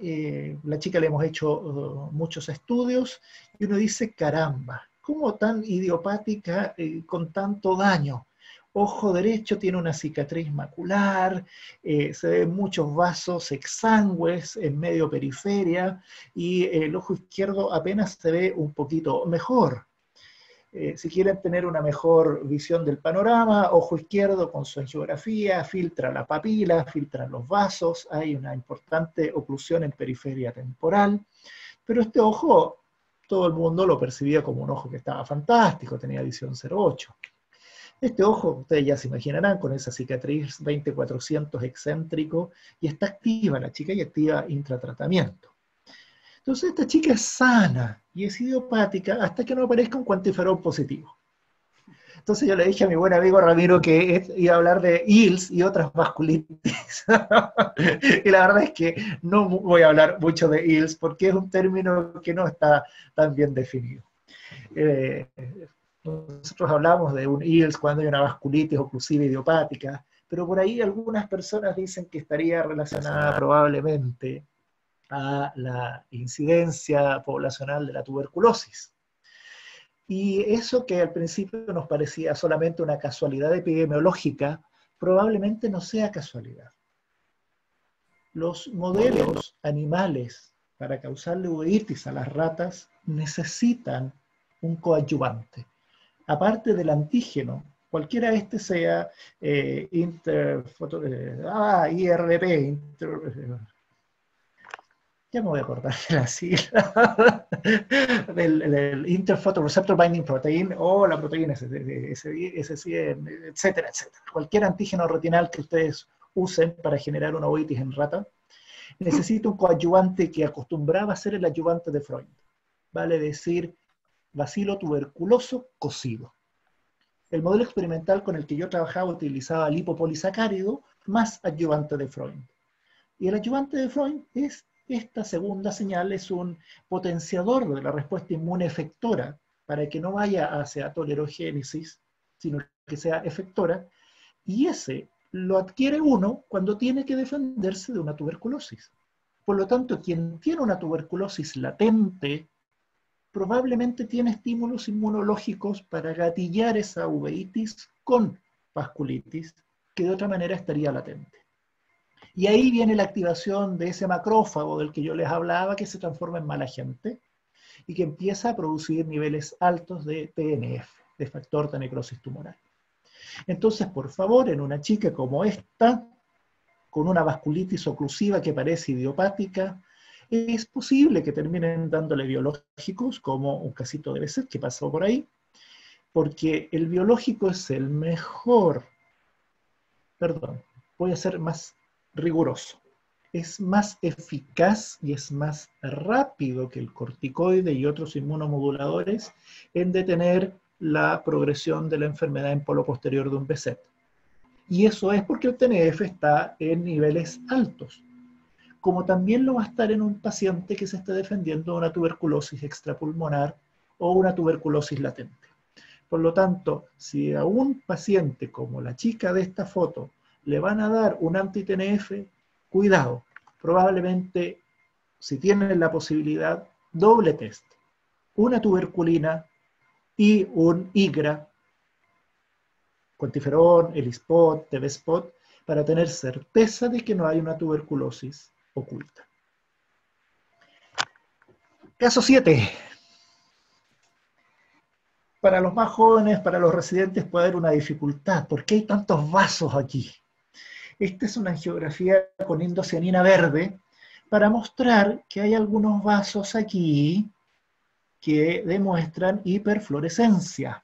la chica le hemos hecho muchos estudios y uno dice, caramba, ¿cómo tan idiopática con tanto daño? Ojo derecho tiene una cicatriz macular, se ven muchos vasos exangües en medio periferia y el ojo izquierdo apenas se ve un poquito mejor. Si quieren tener una mejor visión del panorama, ojo izquierdo con su angiografía, filtra la papila, filtran los vasos, hay una importante oclusión en periferia temporal, pero este ojo todo el mundo lo percibía como un ojo que estaba fantástico, tenía visión 0,8. Este ojo, ustedes ya se imaginarán, con esa cicatriz 20-400 excéntrico, y está activa la chica y activa intratratamiento. Entonces esta chica es sana y es idiopática hasta que no aparezca un cuantiferol positivo. Entonces yo le dije a mi buen amigo Ramiro que iba a hablar de ILS y otras vasculitis. Y la verdad es que no voy a hablar mucho de ILS porque es un término que no está tan bien definido. Nosotros hablamos de un ILS cuando hay una vasculitis oclusiva idiopática, pero por ahí algunas personas dicen que estaría relacionada probablemente a la incidencia poblacional de la tuberculosis. Y eso que al principio nos parecía solamente una casualidad epidemiológica, probablemente no sea casualidad. Los modelos animales para causarle uveitis a las ratas necesitan un coadyuvante. Aparte del antígeno, cualquiera sea IRB, ya me voy a acordar de la sigla, del Interphotoreceptor Binding Protein o la proteína S100, etcétera, etcétera. Cualquier antígeno retinal que ustedes usen para generar una uveitis en rata, necesita un coadyuvante que acostumbraba a ser el ayudante de Freund. Vale decir, bacilo tuberculoso cocido. El modelo experimental con el que yo trabajaba utilizaba lipopolisacárido más ayudante de Freund. Y el ayudante de Freund es esta segunda señal, es un potenciador de la respuesta inmune efectora para que no vaya hacia tolerogénesis, sino que sea efectora, y ese lo adquiere uno cuando tiene que defenderse de una tuberculosis. Por lo tanto, quien tiene una tuberculosis latente probablemente tiene estímulos inmunológicos para gatillar esa uveitis con vasculitis, que de otra manera estaría latente. Y ahí viene la activación de ese macrófago del que yo les hablaba, que se transforma en mala gente, y que empieza a producir niveles altos de TNF, de factor de necrosis tumoral. Entonces, por favor, en una chica como esta, con una vasculitis oclusiva que parece idiopática, es posible que terminen dándole biológicos, como un casito de veces que pasó por ahí, porque el biológico es el mejor, perdón, voy a ser más riguroso, es más eficaz y es más rápido que el corticoide y otros inmunomoduladores en detener la progresión de la enfermedad en polo posterior de un BSET. Y eso es porque el TNF está en niveles altos, como también lo va a estar en un paciente que se esté defendiendo de una tuberculosis extrapulmonar o una tuberculosis latente. Por lo tanto, si a un paciente como la chica de esta foto le van a dar un anti-TNF, cuidado, probablemente, si tienen la posibilidad, doble test, una tuberculina y un IGRA, cuantiferón, ELISpot, TB-spot, para tener certeza de que no hay una tuberculosis oculta. Caso 7. Para los más jóvenes, para los residentes puede haber una dificultad. ¿Por qué hay tantos vasos aquí? Esta es una angiografía con indocianina verde para mostrar que hay algunos vasos aquí que demuestran hiperfluorescencia.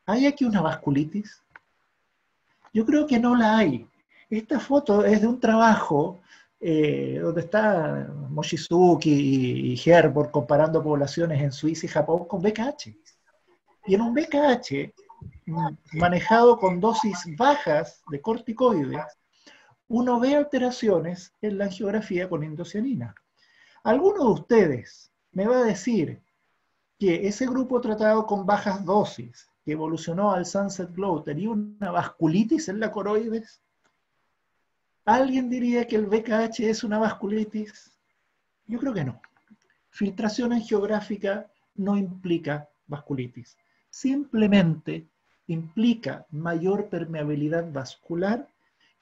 ¿Hay aquí una vasculitis? Yo creo que no la hay. Esta foto es de un trabajo donde está Mochizuki y Herbert comparando poblaciones en Suiza y Japón con VKH. Y en un VKH manejado con dosis bajas de corticoides, uno ve alteraciones en la angiografía con indocianina. ¿Alguno de ustedes me va a decir que ese grupo tratado con bajas dosis, que evolucionó al Sunset Glow, tenía una vasculitis en la coroides? ¿Alguien diría que el VKH es una vasculitis? Yo creo que no. Filtración angiográfica no implica vasculitis. Simplemente implica mayor permeabilidad vascular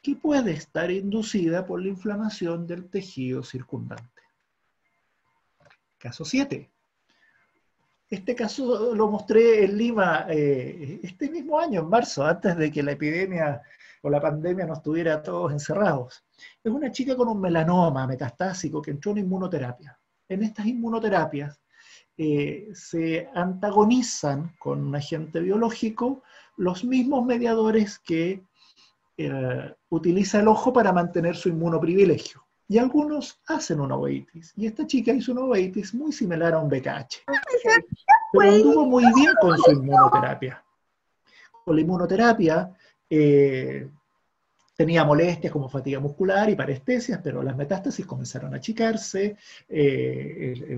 que puede estar inducida por la inflamación del tejido circundante. Caso 7. Este caso lo mostré en Lima este mismo año, en marzo, antes de que la epidemia o la pandemia nos tuviera todos encerrados. Es una chica con un melanoma metastásico que entró en inmunoterapia. En estas inmunoterapias se antagonizan con un agente biológico los mismos mediadores que utiliza el ojo para mantener su inmunoprivilegio. Y algunos hacen una uveitis. Y esta chica hizo una uveitis muy similar a un BKH. Pero anduvo muy bien con su inmunoterapia. Con la inmunoterapia tenía molestias como fatiga muscular y parestesias, pero las metástasis comenzaron a achicarse,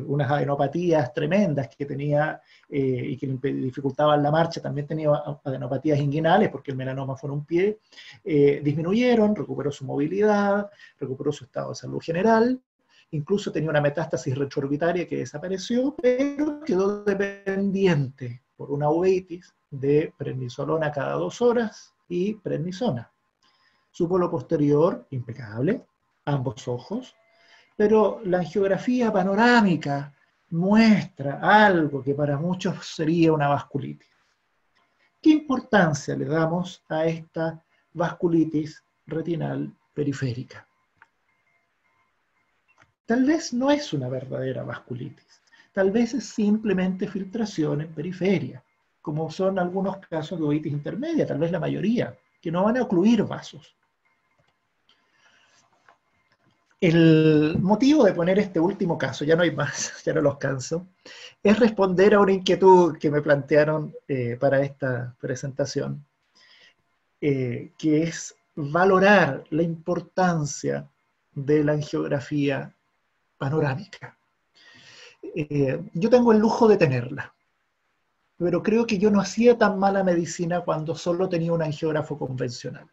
unas adenopatías tremendas que tenía y que le dificultaban la marcha, también tenía adenopatías inguinales porque el melanoma fue en un pie, disminuyeron, recuperó su movilidad, recuperó su estado de salud general, incluso tenía una metástasis retroorbitaria que desapareció, pero quedó dependiente por una uveitis de prednisolona cada 2 horas y prednisona. Su polo posterior, impecable, ambos ojos, pero la angiografía panorámica muestra algo que para muchos sería una vasculitis. ¿Qué importancia le damos a esta vasculitis retinal periférica? Tal vez no es una verdadera vasculitis, tal vez es simplemente filtración en periferia, como son algunos casos de uveitis intermedia, tal vez la mayoría, que no van a ocluir vasos. El motivo de poner este último caso, ya no hay más, ya no los canso, es responder a una inquietud que me plantearon para esta presentación, que es valorar la importancia de la angiografía panorámica. Yo tengo el lujo de tenerla, pero creo que yo no hacía tan mala medicina cuando solo tenía un angiógrafo convencional.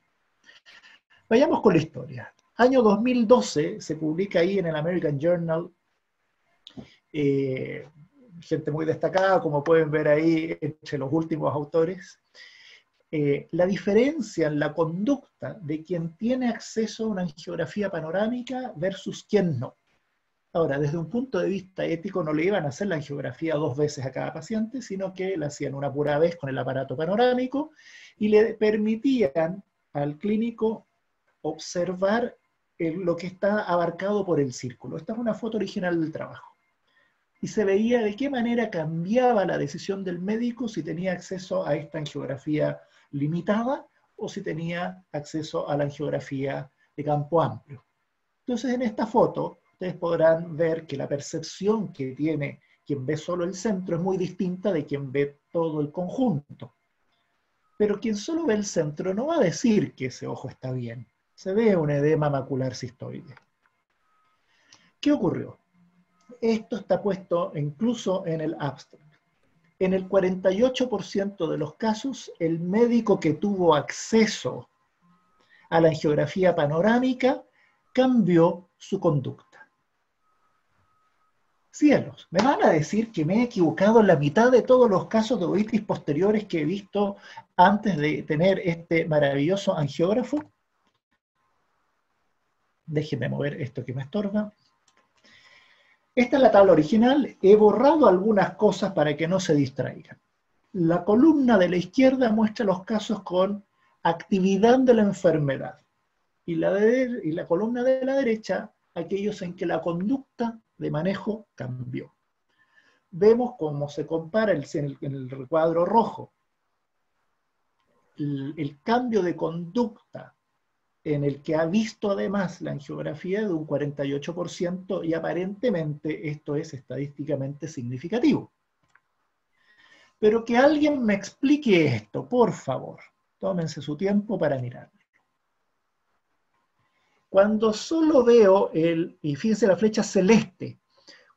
Vayamos con la historia. Año 2012 se publica ahí en el American Journal, gente muy destacada, como pueden ver ahí entre los últimos autores, la diferencia en la conducta de quien tiene acceso a una angiografía panorámica versus quien no. Ahora, desde un punto de vista ético no le iban a hacer la angiografía 2 veces a cada paciente, sino que la hacían una pura vez con el aparato panorámico y le permitían al clínico observar lo que está abarcado por el círculo. Esta es una foto original del trabajo. Y se veía de qué manera cambiaba la decisión del médico si tenía acceso a esta angiografía limitada o si tenía acceso a la angiografía de campo amplio. Entonces, en esta foto, ustedes podrán ver que la percepción que tiene quien ve solo el centro es muy distinta de quien ve todo el conjunto. Pero quien solo ve el centro no va a decir que ese ojo está bien. Se ve un edema macular cistoide. ¿Qué ocurrió? Esto está puesto incluso en el abstract. En el 48% de los casos, el médico que tuvo acceso a la angiografía panorámica cambió su conducta. Cielos, ¿me van a decir que me he equivocado en la mitad de todos los casos de uveitis posteriores que he visto antes de tener este maravilloso angiógrafo? Déjenme mover esto que me estorba. Esta es la tabla original. He borrado algunas cosas para que no se distraigan. La columna de la izquierda muestra los casos con actividad de la enfermedad. Y la columna de la derecha, aquellos en que la conducta de manejo cambió. Vemos cómo se compara en el recuadro rojo el cambio de conducta en el que ha visto además la angiografía de un 48% y aparentemente esto es estadísticamente significativo. Pero que alguien me explique esto, por favor. Tómense su tiempo para mirarlo. Cuando solo veo y fíjense la flecha celeste,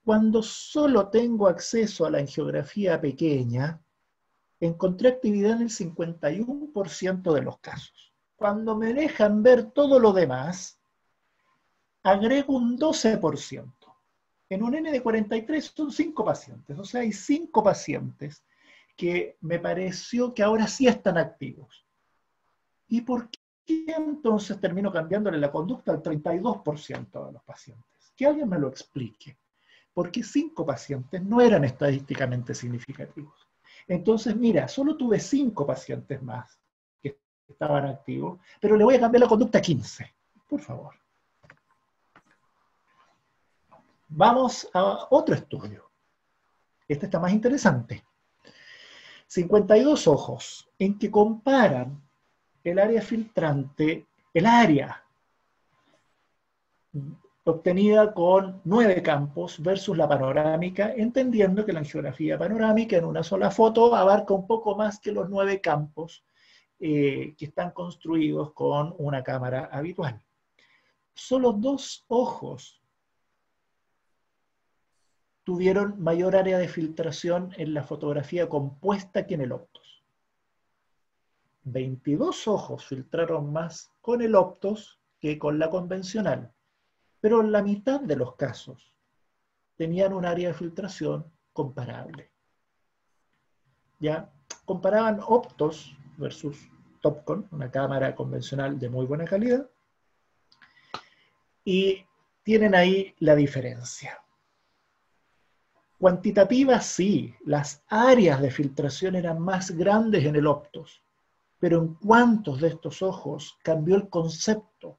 cuando solo tengo acceso a la angiografía pequeña, encontré actividad en el 51% de los casos. Cuando me dejan ver todo lo demás, agrego un 12%. En un N de 43 son 5 pacientes, o sea, hay 5 pacientes que me pareció que ahora sí están activos. ¿Y por qué entonces termino cambiándole la conducta al 32% de los pacientes? Que alguien me lo explique. Porque 5 pacientes no eran estadísticamente significativos. Entonces, mira, solo tuve 5 pacientes más que estaban activos, pero le voy a cambiar la conducta a 15. Por favor. Vamos a otro estudio. Este está más interesante. 52 ojos en que comparan el área filtrante, el área obtenida con 9 campos versus la panorámica, entendiendo que la angiografía panorámica en una sola foto abarca un poco más que los 9 campos que están construidos con una cámara habitual. Solo 2 ojos tuvieron mayor área de filtración en la fotografía compuesta que en el Optos. 22 ojos filtraron más con el Optos que con la convencional, pero en la mitad de los casos tenían un área de filtración comparable. ¿Ya? Comparaban Optos versus Topcon, una cámara convencional de muy buena calidad, y tienen ahí la diferencia. Cuantitativa, sí, las áreas de filtración eran más grandes en el Optos, pero ¿en cuántos de estos ojos cambió el concepto?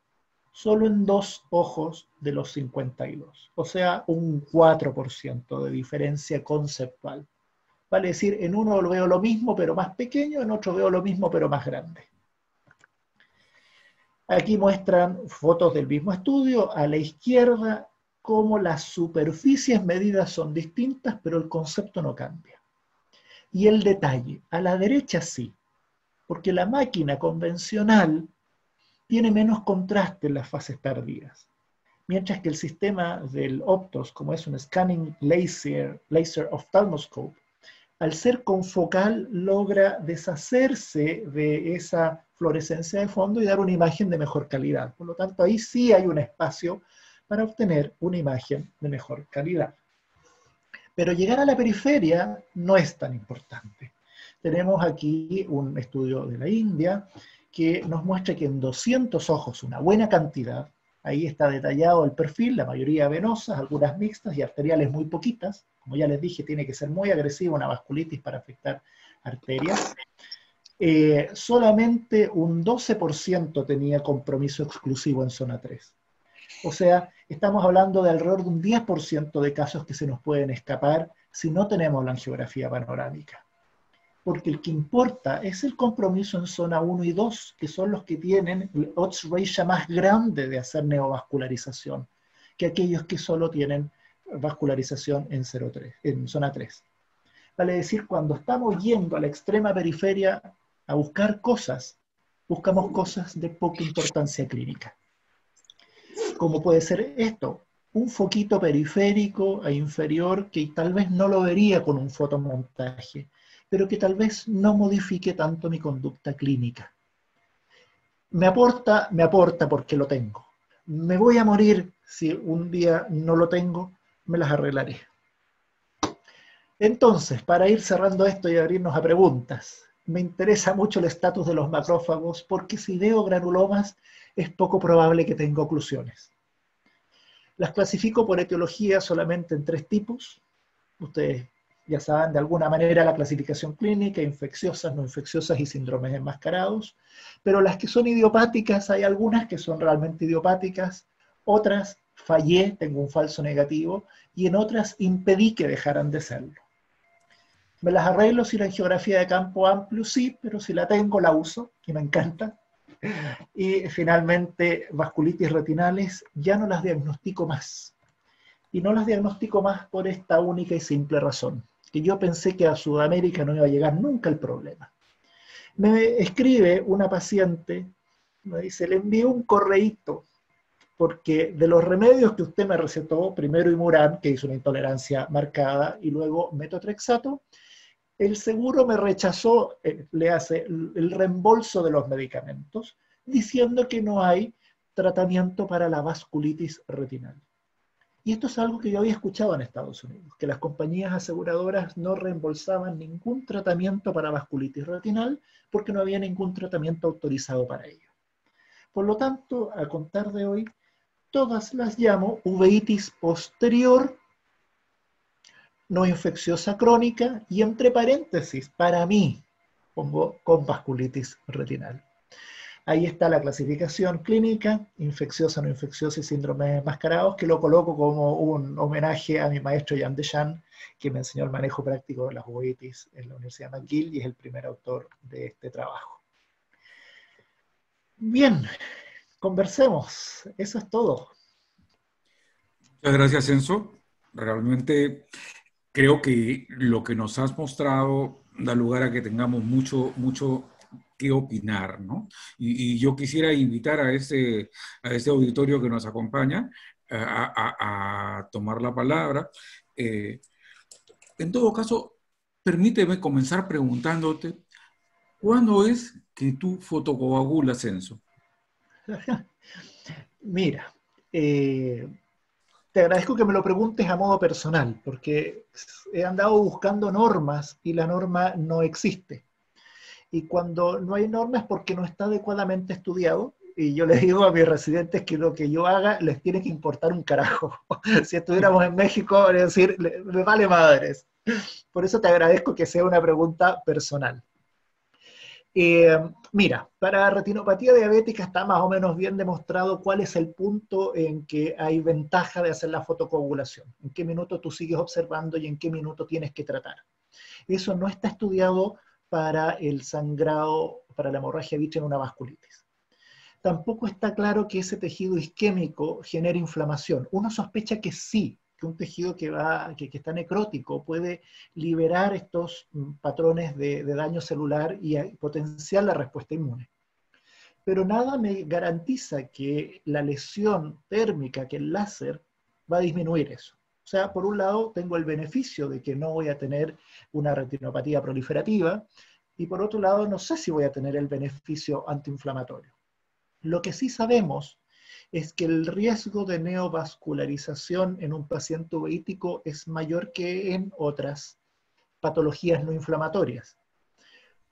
Solo en 2 ojos de los 52, o sea, un 4% de diferencia conceptual. Vale decir, en uno veo lo mismo pero más pequeño, en otro veo lo mismo pero más grande. Aquí muestran fotos del mismo estudio, a la izquierda, cómo las superficies medidas son distintas, pero el concepto no cambia. Y el detalle, a la derecha sí, porque la máquina convencional tiene menos contraste en las fases tardías, mientras que el sistema del Optos, como es un Scanning Laser Ophthalmoscope, al ser confocal logra deshacerse de esa fluorescencia de fondo y dar una imagen de mejor calidad. Por lo tanto, ahí sí hay un espacio para obtener una imagen de mejor calidad. Pero llegar a la periferia no es tan importante. Tenemos aquí un estudio de la India que nos muestra que en 200 ojos, una buena cantidad, ahí está detallado el perfil, la mayoría venosas, algunas mixtas y arteriales muy poquitas. Como ya les dije, tiene que ser muy agresiva una vasculitis para afectar arterias. Solamente un 12% tenía compromiso exclusivo en zona 3. O sea, estamos hablando de alrededor de un 10% de casos que se nos pueden escapar si no tenemos la angiografía panorámica. Porque el que importa es el compromiso en zona 1 y 2, que son los que tienen el odds ratio más grande de hacer neovascularización, que aquellos que solo tienen vascularización en, 0,3, en zona 3. Vale decir, cuando estamos yendo a la extrema periferia a buscar cosas, buscamos cosas de poca importancia clínica. Como puede ser esto, un foquito periférico e inferior que tal vez no lo vería con un fotomontaje, pero que tal vez no modifique tanto mi conducta clínica. Me aporta porque lo tengo. Me voy a morir si un día no lo tengo, me las arreglaré. Entonces, para ir cerrando esto y abrirnos a preguntas, me interesa mucho el estatus de los macrófagos porque si veo granulomas es poco probable que tenga oclusiones. Las clasifico por etiología solamente en 3 tipos. Ustedes ya saben de alguna manera la clasificación clínica, infecciosas, no infecciosas y síndromes enmascarados, pero las que son idiopáticas, hay algunas que son realmente idiopáticas, otras fallé, tengo un falso negativo, y en otras impedí que dejaran de serlo. Me las arreglo si la angiografía de campo amplio, sí, pero si la tengo la uso, y me encanta. Y finalmente, vasculitis retinales, ya no las diagnostico más. Y no las diagnostico más por esta única y simple razón, que yo pensé que a Sudamérica no iba a llegar nunca el problema. Me escribe una paciente, me dice, le envié un correíto, porque de los remedios que usted me recetó, primero Imuran, que hizo una intolerancia marcada, y luego metotrexato, el seguro me rechazó, le hace el reembolso de los medicamentos, diciendo que no hay tratamiento para la vasculitis retinal. Y esto es algo que yo había escuchado en Estados Unidos, que las compañías aseguradoras no reembolsaban ningún tratamiento para vasculitis retinal porque no había ningún tratamiento autorizado para ello. Por lo tanto, a contar de hoy, todas las llamo uveitis posterior no infecciosa crónica y entre paréntesis, para mí, pongo con vasculitis retinal. Ahí está la clasificación clínica, infecciosa, no infecciosa y síndromes enmascarados, que lo coloco como un homenaje a mi maestro Jan Deschamps, que me enseñó el manejo práctico de las uveitis en la Universidad McGill y es el primer autor de este trabajo. Bien, conversemos. Eso es todo. Muchas gracias, Enzo. Realmente creo que lo que nos has mostrado da lugar a que tengamos mucho que opinar, ¿no? Y yo quisiera invitar a este auditorio que nos acompaña a tomar la palabra. En todo caso, permíteme comenzar preguntándote, ¿cuándo es que tú fotocoagulas, Enzo? Mira, te agradezco que me lo preguntes a modo personal, porque he andado buscando normas y la norma no existe. Y cuando no hay norma es porque no está adecuadamente estudiado. Y yo les digo a mis residentes que lo que yo haga les tiene que importar un carajo. Si estuviéramos en México, es decir, me vale madres. Por eso te agradezco que sea una pregunta personal. Mira, para retinopatía diabética está más o menos bien demostrado cuál es el punto en que hay ventaja de hacer la fotocoagulación. En qué minuto tú sigues observando y en qué minuto tienes que tratar. Eso no está estudiado para el sangrado, para la hemorragia vítrea en una vasculitis. Tampoco está claro que ese tejido isquémico genere inflamación. Uno sospecha que sí, que un tejido que está necrótico puede liberar estos patrones de daño celular y potenciar la respuesta inmune. Pero nada me garantiza que la lesión térmica, que el láser, va a disminuir eso. O sea, por un lado tengo el beneficio de que no voy a tener una retinopatía proliferativa, y por otro lado no sé si voy a tener el beneficio antiinflamatorio. Lo que sí sabemos es que el riesgo de neovascularización en un paciente uveítico es mayor que en otras patologías no inflamatorias,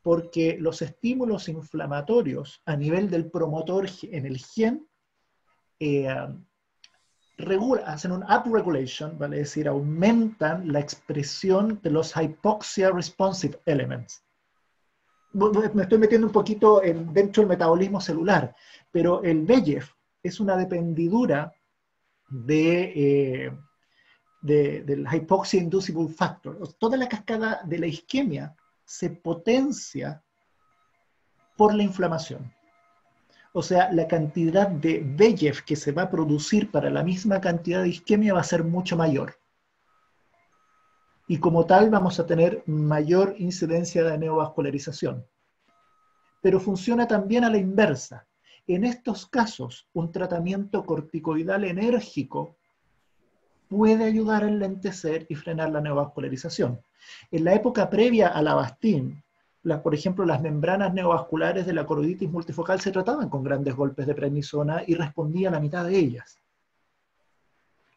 porque los estímulos inflamatorios a nivel del promotor en el gen hacen un upregulation, vale decir, aumentan la expresión de los hypoxia responsive elements. Me estoy metiendo un poquito dentro del metabolismo celular, pero el VEGF es una dependidura del hypoxia inducible factor. Toda la cascada de la isquemia se potencia por la inflamación. O sea, la cantidad de VEGF que se va a producir para la misma cantidad de isquemia va a ser mucho mayor. Y como tal vamos a tener mayor incidencia de neovascularización. Pero funciona también a la inversa. En estos casos, un tratamiento corticoidal enérgico puede ayudar a enlentecer y frenar la neovascularización. En la época previa a la Avastin, por ejemplo, las membranas neovasculares de la coroiditis multifocal se trataban con grandes golpes de prednisona y respondía a la mitad de ellas.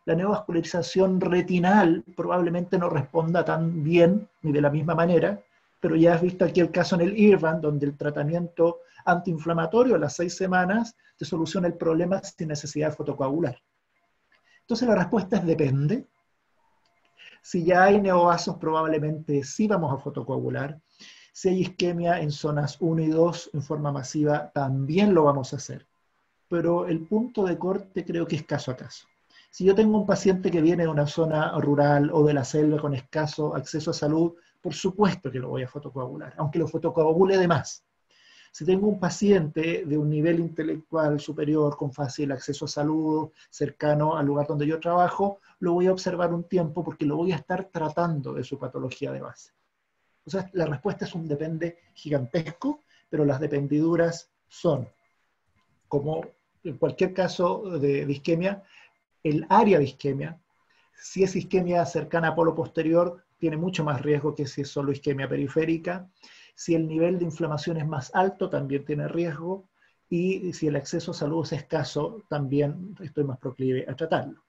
La neovascularización retinal probablemente no responda tan bien ni de la misma manera, pero ya has visto aquí el caso en el IRVAN, donde el tratamiento antiinflamatorio a las 6 semanas te soluciona el problema sin necesidad de fotocoagular. Entonces la respuesta es depende. Si ya hay neovasos, probablemente sí vamos a fotocoagular. Si hay isquemia en zonas 1 y 2 en forma masiva, también lo vamos a hacer. Pero el punto de corte creo que es caso a caso. Si yo tengo un paciente que viene de una zona rural o de la selva con escaso acceso a salud, por supuesto que lo voy a fotocoagular, aunque lo fotocoagule de más. Si tengo un paciente de un nivel intelectual superior, con fácil acceso a salud, cercano al lugar donde yo trabajo, lo voy a observar un tiempo porque lo voy a estar tratando de su patología de base. O sea, la respuesta es un depende gigantesco, pero las dependiduras son, como en cualquier caso de isquemia, el área de isquemia. Si es isquemia cercana a polo posterior, tiene mucho más riesgo que si es solo isquemia periférica. Si el nivel de inflamación es más alto, también tiene riesgo. Y si el acceso a salud es escaso, también estoy más proclive a tratarlo.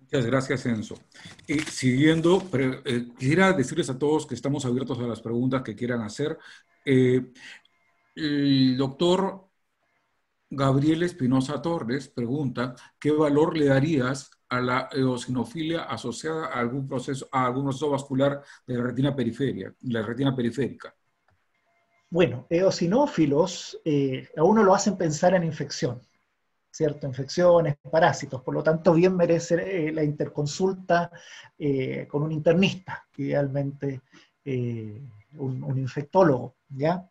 Muchas gracias, Enzo. Siguiendo, quisiera decirles a todos que estamos abiertos a las preguntas que quieran hacer. El doctor Gabriel Espinosa Torres pregunta, ¿qué valor le darías a la eosinofilia asociada a algún proceso vascular de la retina periférica? Bueno, eosinófilos a uno lo hacen pensar en infección, ¿cierto? Infecciones, parásitos, por lo tanto bien merece la interconsulta con un internista, idealmente un infectólogo, ¿ya?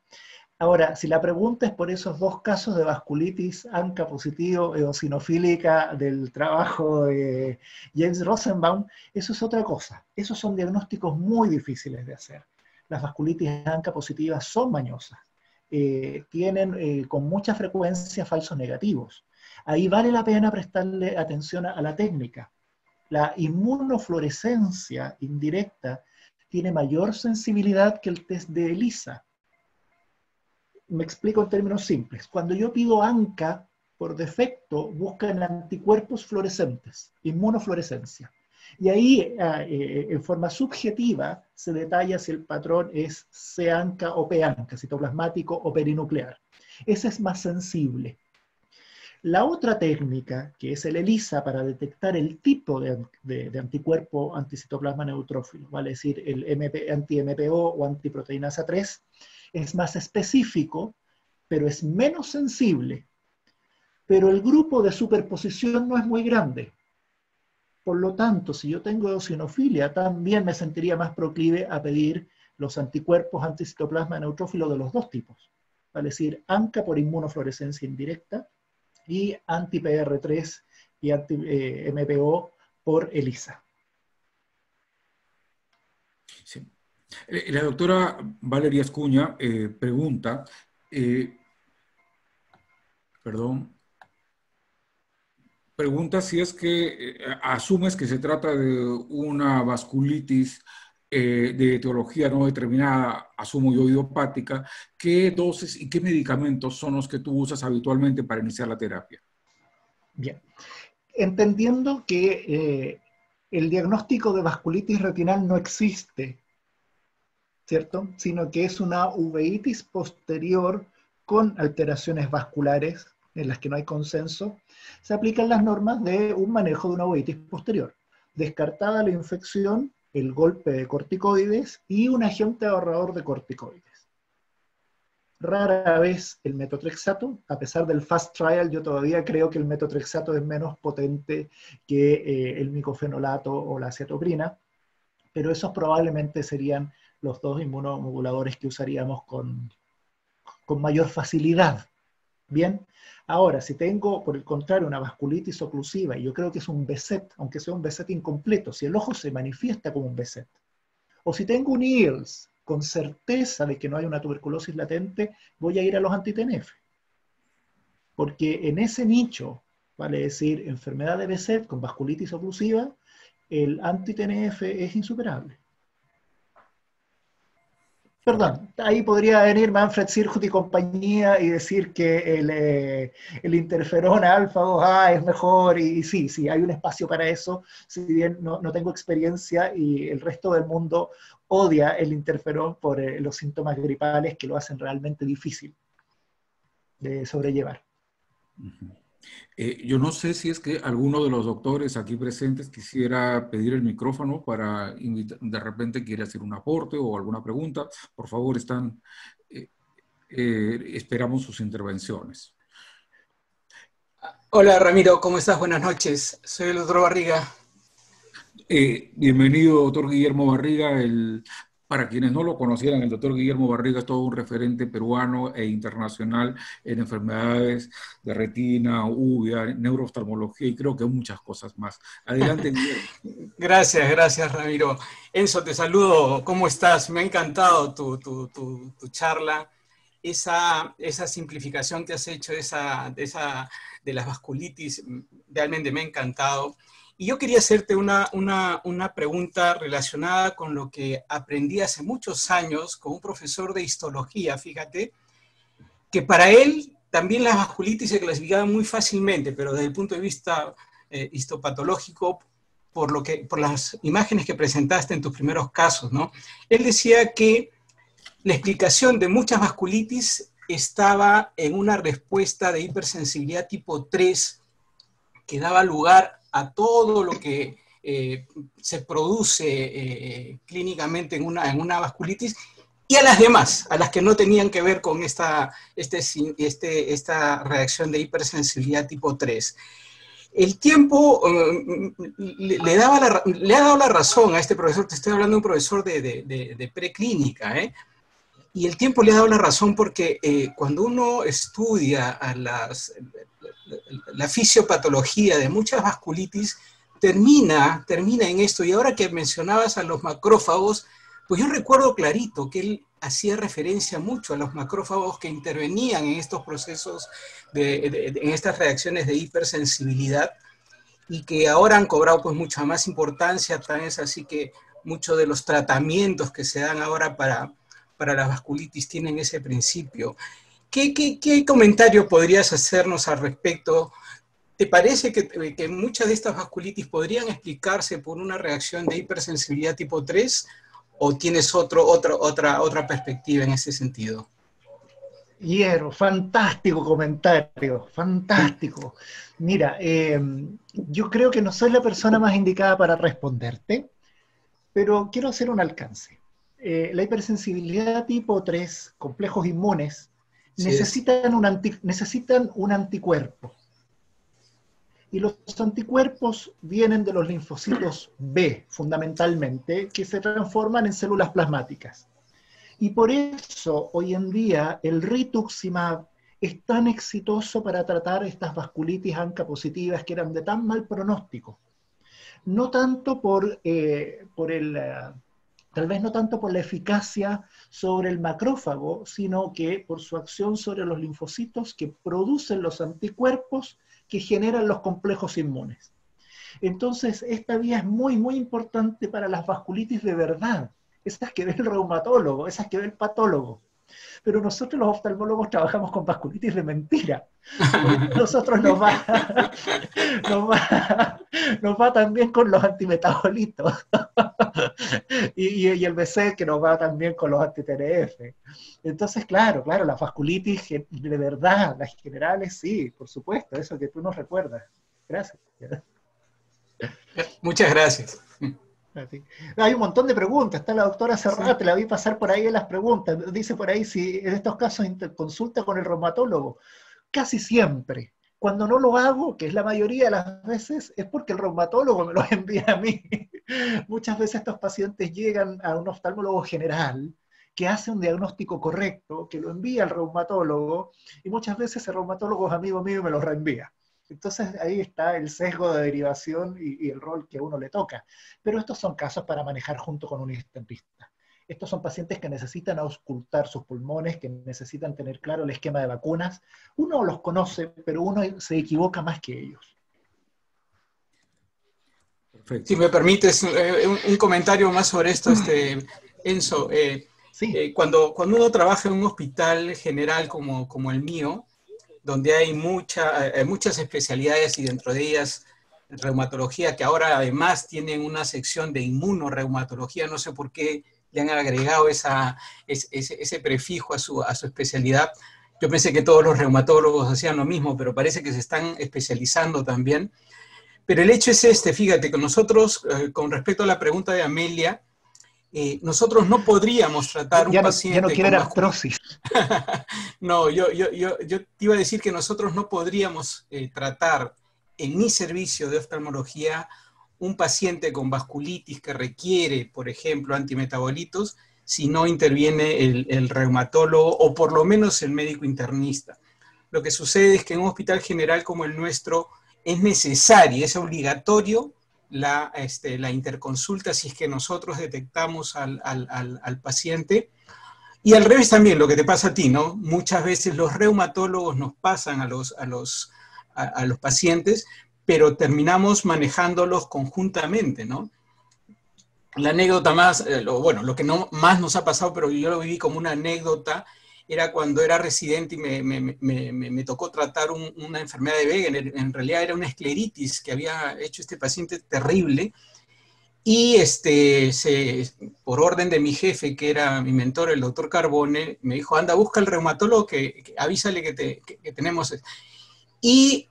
Ahora, si la pregunta es por esos dos casos de vasculitis ANCA positivo eosinofílica del trabajo de James Rosenbaum, eso es otra cosa. Esos son diagnósticos muy difíciles de hacer. Las vasculitis ANCA positivas son mañosas. Tienen con mucha frecuencia falsos negativos. Ahí vale la pena prestarle atención a la técnica. La inmunofluorescencia indirecta tiene mayor sensibilidad que el test de ELISA. Me explico en términos simples. Cuando yo pido ANCA, por defecto buscan anticuerpos fluorescentes, inmunofluorescencia. Y ahí, en forma subjetiva, se detalla si el patrón es C-ANCA o P-ANCA, citoplasmático o perinuclear. Ese es más sensible. La otra técnica, que es el ELISA, para detectar el tipo de anticuerpo anticitoplasma neutrófilo, vale decir, el anti-MPO o antiproteinasa 3, es más específico, pero es menos sensible. Pero el grupo de superposición no es muy grande. Por lo tanto, si yo tengo eosinofilia, también me sentiría más proclive a pedir los anticuerpos anticitoplasma neutrófilo de los dos tipos. Vale decir, ANCA por inmunofluorescencia indirecta y anti-PR3 y anti-MPO por ELISA. Sí. La doctora Valeria Escuña pregunta, pregunta si es que asumes que se trata de una vasculitis de etiología no determinada, asumo yo idiopática, ¿qué dosis y qué medicamentos son los que tú usas habitualmente para iniciar la terapia? Bien, entendiendo que el diagnóstico de vasculitis retinal no existe, ¿cierto? Sino que es una uveitis posterior con alteraciones vasculares en las que no hay consenso, se aplican las normas de un manejo de una uveitis posterior. Descartada la infección, el golpe de corticoides y un agente ahorrador de corticoides. Rara vez el metotrexato, a pesar del fast trial, yo todavía creo que el metotrexato es menos potente que el micofenolato o la acetoprina, pero esos probablemente serían los dos inmunomoduladores que usaríamos con mayor facilidad. Bien, ahora, si tengo, por el contrario, una vasculitis oclusiva, y yo creo que es un BSET, aunque sea un BSET incompleto, si el ojo se manifiesta como un BSET, o si tengo un EARS, con certeza de que no hay una tuberculosis latente, voy a ir a los anti-TNF. Porque en ese nicho, vale decir, enfermedad de BSET con vasculitis oclusiva, el anti-TNF es insuperable. Perdón, ahí podría venir Manfred Sirhut y compañía y decir que el interferón alfa 2A es mejor, y sí, hay un espacio para eso, si bien no tengo experiencia y el resto del mundo odia el interferón por los síntomas gripales que lo hacen realmente difícil de sobrellevar. Yo no sé si es que alguno de los doctores aquí presentes quisiera pedir el micrófono para invitar, de repente quiere hacer un aporte o alguna pregunta. Por favor, esperamos sus intervenciones. Hola Ramiro, ¿cómo estás? Buenas noches. Soy el doctor Barriga. Bienvenido, doctor Guillermo Barriga. Para quienes no lo conocieran, el doctor Guillermo Barriga es todo un referente peruano e internacional en enfermedades de retina, uvea, neurooftalmología y creo que muchas cosas más. Adelante, Guillermo. Gracias, Ramiro. Enzo, te saludo. ¿Cómo estás? Me ha encantado tu charla. Esa simplificación que has hecho de las vasculitis, realmente me ha encantado. Y yo quería hacerte una pregunta relacionada con lo que aprendí hace muchos años con un profesor de histología, fíjate, que para él también las vasculitis se clasificaban muy fácilmente, pero desde el punto de vista histopatológico, por las imágenes que presentaste en tus primeros casos, ¿no? Él decía que la explicación de muchas vasculitis estaba en una respuesta de hipersensibilidad tipo 3 que daba lugar a todo lo que se produce clínicamente en una vasculitis, y a las demás, a las que no tenían que ver con esta reacción de hipersensibilidad tipo 3. El tiempo le ha dado la razón a este profesor, te estoy hablando de un profesor de preclínica, Y el tiempo le ha dado la razón porque cuando uno estudia la fisiopatología de muchas vasculitis, termina en esto. Y ahora que mencionabas a los macrófagos, pues yo recuerdo clarito que él hacía referencia mucho a los macrófagos que intervenían en estos procesos, en estas reacciones de hipersensibilidad, y que ahora han cobrado pues mucha más importancia. Tan es así que muchos de los tratamientos que se dan ahora para las vasculitis tienen ese principio. ¿Qué comentario podrías hacernos al respecto? ¿Te parece que muchas de estas vasculitis podrían explicarse por una reacción de hipersensibilidad tipo 3 o tienes otra perspectiva en ese sentido? Hierro, fantástico comentario, fantástico. Mira, yo creo que no soy la persona más indicada para responderte, pero quiero hacer un alcance. La hipersensibilidad tipo 3, complejos inmunes, necesitan un anticuerpo. Y los anticuerpos vienen de los linfocitos B, fundamentalmente, que se transforman en células plasmáticas. Y por eso, hoy en día, el rituximab es tan exitoso para tratar estas vasculitis ANCA positivas que eran de tan mal pronóstico. No tanto tal vez no tanto por la eficacia sobre el macrófago, sino que por su acción sobre los linfocitos que producen los anticuerpos que generan los complejos inmunes. Entonces, esta vía es muy, muy importante para las vasculitis de verdad, esas que ve el reumatólogo, esas que ve el patólogo. Pero nosotros los oftalmólogos trabajamos con vasculitis de mentira. Nosotros nos va también con los antimetabolitos. y el BC que nos va también con los anti-TNF. Entonces, claro, las vasculitis de verdad, las generales, sí, por supuesto, eso que tú nos recuerdas. Gracias. Muchas gracias. Hay un montón de preguntas, está la doctora Serrat, te la vi pasar por ahí en las preguntas, dice por ahí si en estos casos consulta con el reumatólogo. Casi siempre, cuando no lo hago, que es la mayoría de las veces, es porque el reumatólogo me lo envía a mí. Muchas veces estos pacientes llegan a un oftalmólogo general, que hace un diagnóstico correcto, que lo envía al reumatólogo, y muchas veces el reumatólogo es amigo mío y me lo reenvía. Entonces ahí está el sesgo de derivación y el rol que a uno le toca. Pero estos son casos para manejar junto con un internista. Estos son pacientes que necesitan auscultar sus pulmones, que necesitan tener claro el esquema de vacunas. Uno los conoce, pero uno se equivoca más que ellos. Perfecto. Si me permites un comentario más sobre esto, Enzo. Sí. Cuando uno trabaja en un hospital general como el mío, donde hay muchas especialidades y dentro de ellas reumatología, que ahora además tienen una sección de inmunoreumatología, no sé por qué le han agregado ese prefijo a su especialidad. Yo pensé que todos los reumatólogos hacían lo mismo, pero parece que se están especializando también. Pero el hecho es fíjate, que nosotros, con respecto a la pregunta de Amelia, nosotros no podríamos tratar un paciente... Ya no quiere artrosis. No, yo te iba a decir que nosotros no podríamos tratar en mi servicio de oftalmología un paciente con vasculitis que requiere, por ejemplo, antimetabolitos, si no interviene el reumatólogo o por lo menos el médico internista. Lo que sucede es que en un hospital general como el nuestro es necesario, es obligatorio la interconsulta si es que nosotros detectamos al paciente. Y al revés también, lo que te pasa a ti, ¿no? Muchas veces los reumatólogos nos pasan a los pacientes, pero terminamos manejándolos conjuntamente, ¿no? La anécdota más, lo que más nos ha pasado, pero yo lo viví como una anécdota, era cuando era residente y me tocó tratar una enfermedad de Wegener. En realidad era una escleritis que había hecho este paciente terrible. Y por orden de mi jefe, que era mi mentor, el doctor Carbone, me dijo, anda, busca al reumatólogo, que avísale que tenemos. Y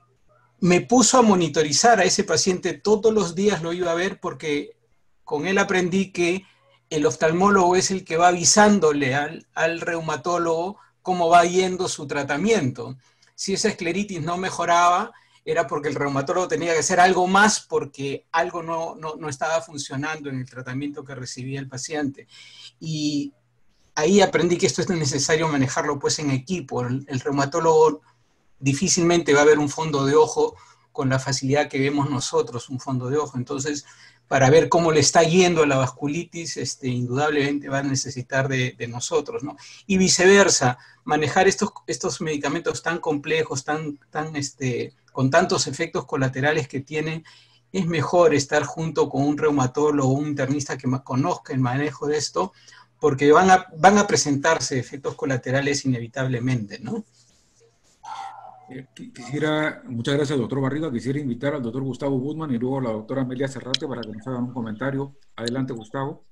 me puso a monitorizar a ese paciente, todos los días lo iba a ver, porque con él aprendí que el oftalmólogo es el que va avisándole al reumatólogo cómo va yendo su tratamiento. Si esa escleritis no mejoraba, era porque el reumatólogo tenía que hacer algo más porque algo no estaba funcionando en el tratamiento que recibía el paciente. Y ahí aprendí que esto es necesario manejarlo pues en equipo. El reumatólogo difícilmente va a ver un fondo de ojo con la facilidad que vemos nosotros, un fondo de ojo. Entonces, para ver cómo le está yendo a la vasculitis, indudablemente va a necesitar de nosotros, ¿no? Y viceversa, manejar estos medicamentos tan complejos, con tantos efectos colaterales que tienen, es mejor estar junto con un reumatólogo o un internista que conozca el manejo de esto, porque van a presentarse efectos colaterales inevitablemente, ¿no? Muchas gracias, doctor Barriga. Quisiera invitar al doctor Gustavo Gutman y luego a la doctora Amelia Serrate para que nos hagan un comentario. Adelante, Gustavo.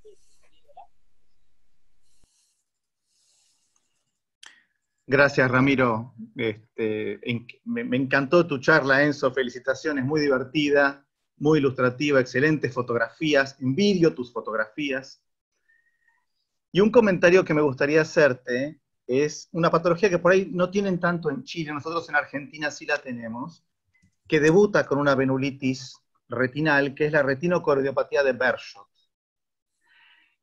Gracias, Ramiro. Me encantó tu charla, Enzo. Felicitaciones, muy divertida, muy ilustrativa, excelentes fotografías. Envidio tus fotografías. Y un comentario que me gustaría hacerte es una patología que por ahí no tienen tanto en Chile, nosotros en Argentina sí la tenemos, que debuta con una venulitis retinal, que es la retinocordiopatía de Behçet,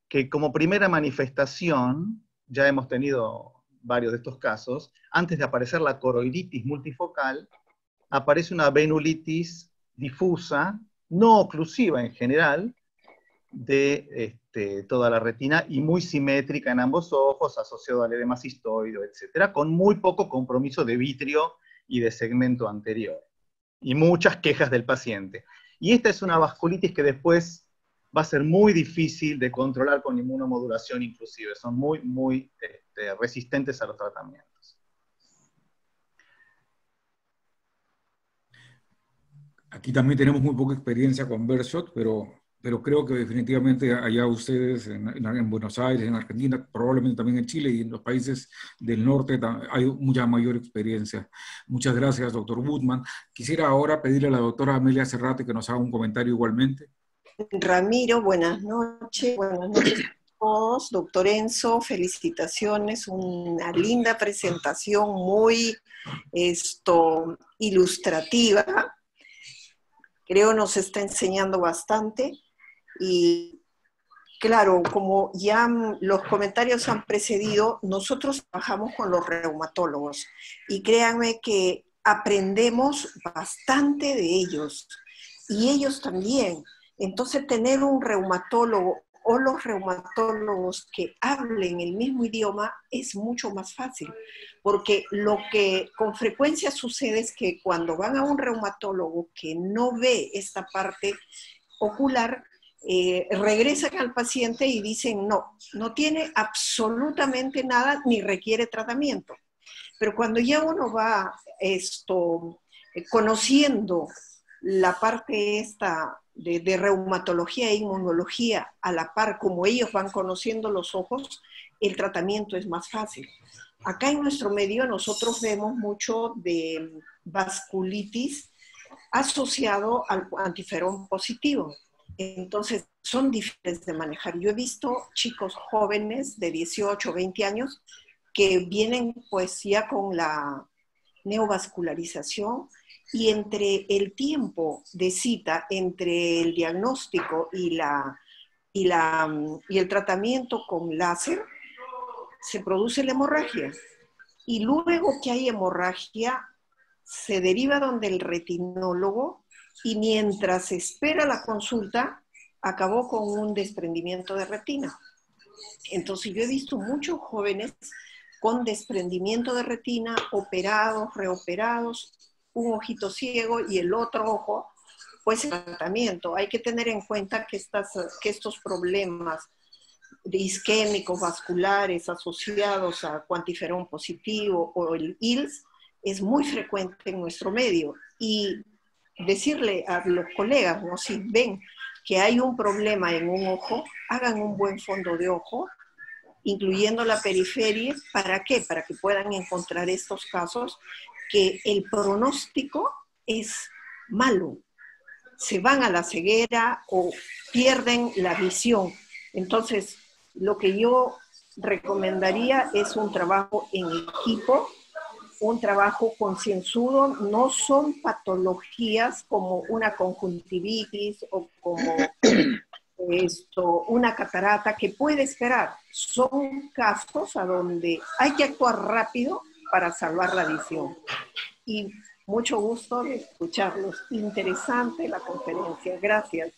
que como primera manifestación, ya hemos tenido varios de estos casos, antes de aparecer la coroiditis multifocal, aparece una venulitis difusa, no oclusiva en general, de toda la retina y muy simétrica en ambos ojos, asociado al edema cistoide, etc., con muy poco compromiso de vitrio y de segmento anterior, y muchas quejas del paciente. Y esta es una vasculitis que después va a ser muy difícil de controlar con inmunomodulación inclusive, son muy resistentes a los tratamientos. Aquí también tenemos muy poca experiencia con Behçet, pero creo que definitivamente allá ustedes en Buenos Aires, en Argentina, probablemente también en Chile y en los países del norte hay mucha mayor experiencia. Muchas gracias, doctor Gutman. Quisiera ahora pedirle a la doctora Amelia Serrate que nos haga un comentario igualmente. Ramiro, buenas noches a todos. Doctor Enzo, felicitaciones, una linda presentación, muy ilustrativa. Creo nos está enseñando bastante. Y claro, como ya los comentarios han precedido, nosotros trabajamos con los reumatólogos y créanme que aprendemos bastante de ellos y ellos también. Entonces tener un reumatólogo o los reumatólogos que hablen el mismo idioma es mucho más fácil, porque lo que con frecuencia sucede es que cuando van a un reumatólogo que no ve esta parte ocular, regresan al paciente y dicen no tiene absolutamente nada ni requiere tratamiento. Pero cuando ya uno va conociendo la parte esta de reumatología e inmunología a la par, como ellos van conociendo los ojos, el tratamiento es más fácil. Acá en nuestro medio nosotros vemos mucho de vasculitis asociado al cuantiferón positivo. Entonces, son difíciles de manejar. Yo he visto chicos jóvenes de 18 o 20 años que vienen pues ya con la neovascularización y entre el tiempo de cita, entre el diagnóstico y el tratamiento con láser, se produce la hemorragia. Y luego que hay hemorragia, se deriva donde el retinólogo y mientras espera la consulta, acabó con un desprendimiento de retina. Entonces yo he visto muchos jóvenes con desprendimiento de retina, operados, reoperados, un ojito ciego y el otro ojo, pues el tratamiento. Hay que tener en cuenta que estos problemas isquémicos vasculares asociados a cuantiferón positivo o el ILS es muy frecuente en nuestro medio. Y decirle a los colegas, ¿no? Si ven que hay un problema en un ojo, hagan un buen fondo de ojo, incluyendo la periferia. ¿Para qué? Para que puedan encontrar estos casos que el pronóstico es malo. Se van a la ceguera o pierden la visión. Entonces, lo que yo recomendaría es un trabajo en equipo, un trabajo concienzudo. No son patologías como una conjuntivitis o como esto, una catarata, que puede esperar. Son casos a donde hay que actuar rápido para salvar la visión. Y mucho gusto de escucharlos. Interesante la conferencia. Gracias.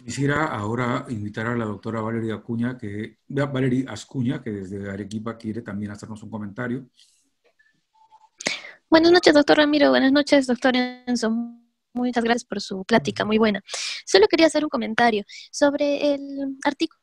Quisiera ahora invitar a la doctora Valeria Ascuña, que desde Arequipa quiere también hacernos un comentario. Buenas noches, doctor Ramiro. Buenas noches, doctor Enzo. Muchas gracias por su plática, muy buena. Solo quería hacer un comentario sobre el artículo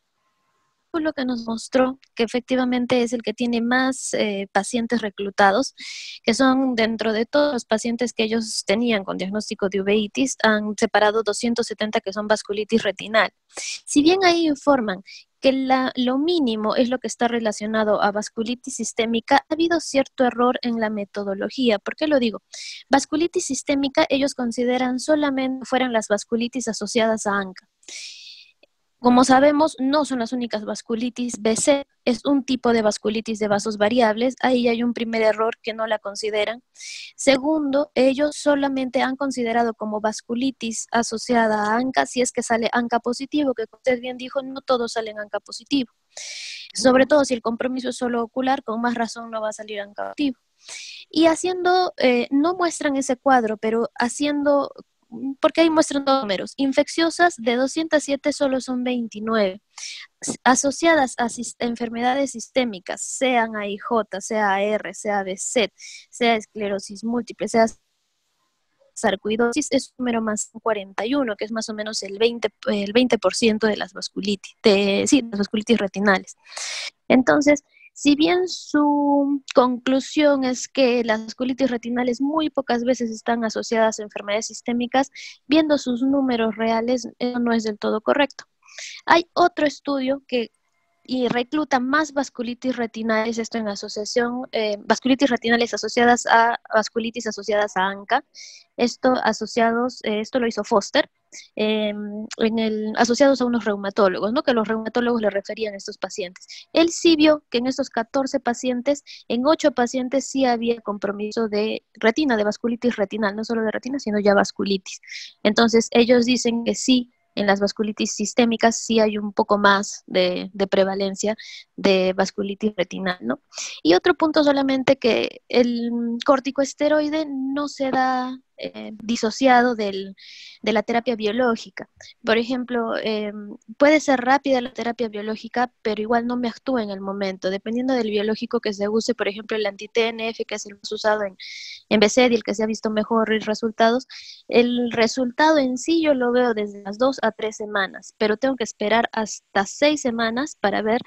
que nos mostró, que efectivamente es el que tiene más pacientes reclutados, que son dentro de todos los pacientes que ellos tenían con diagnóstico de uveitis, han separado 270 que son vasculitis retinal. Si bien ahí informan que lo mínimo es lo que está relacionado a vasculitis sistémica, ha habido cierto error en la metodología. ¿Por qué lo digo? Vasculitis sistémica ellos consideran solamente fueran las vasculitis asociadas a ANCA. Como sabemos, no son las únicas vasculitis. BC es un tipo de vasculitis de vasos variables. Ahí hay un primer error que no la consideran. Segundo, ellos solamente han considerado como vasculitis asociada a ANCA si es que sale ANCA positivo, que usted bien dijo, no todos salen ANCA positivo. Sobre todo si el compromiso es solo ocular, con más razón no va a salir ANCA positivo. Y haciendo, no muestran ese cuadro, pero haciendo... porque ahí muestran números. Infecciosas de 207 solo son 29. Asociadas a enfermedades sistémicas, sean AIJ, sea AR, sea BZ, sea esclerosis múltiple, sea sarcoidosis, es un número más 41, que es más o menos el 20% de las vasculitis, las vasculitis retinales. Entonces, si bien su conclusión es que las vasculitis retinales muy pocas veces están asociadas a enfermedades sistémicas, viendo sus números reales, eso no es del todo correcto. Hay otro estudio que recluta más vasculitis retinales, esto en asociación, vasculitis retinales asociadas a vasculitis asociadas a ANCA, esto lo hizo Foster, asociados a unos reumatólogos, ¿no? Que los reumatólogos le referían a estos pacientes. Él sí vio que en estos 14 pacientes, en 8 pacientes sí había compromiso de retina, de vasculitis retinal, no solo de retina, sino ya vasculitis. Entonces, ellos dicen que sí, en las vasculitis sistémicas sí hay un poco más de prevalencia de vasculitis retinal, ¿no? Y otro punto solamente, que el corticoesteroide no se da disociado de la terapia biológica. Por ejemplo, puede ser rápida la terapia biológica, pero igual no me actúa en el momento, dependiendo del biológico que se use. Por ejemplo, el anti-TNF, que es el más usado en BCD y el que se ha visto mejor resultados, el resultado en sí yo lo veo desde las 2 a 3 semanas, pero tengo que esperar hasta 6 semanas para ver,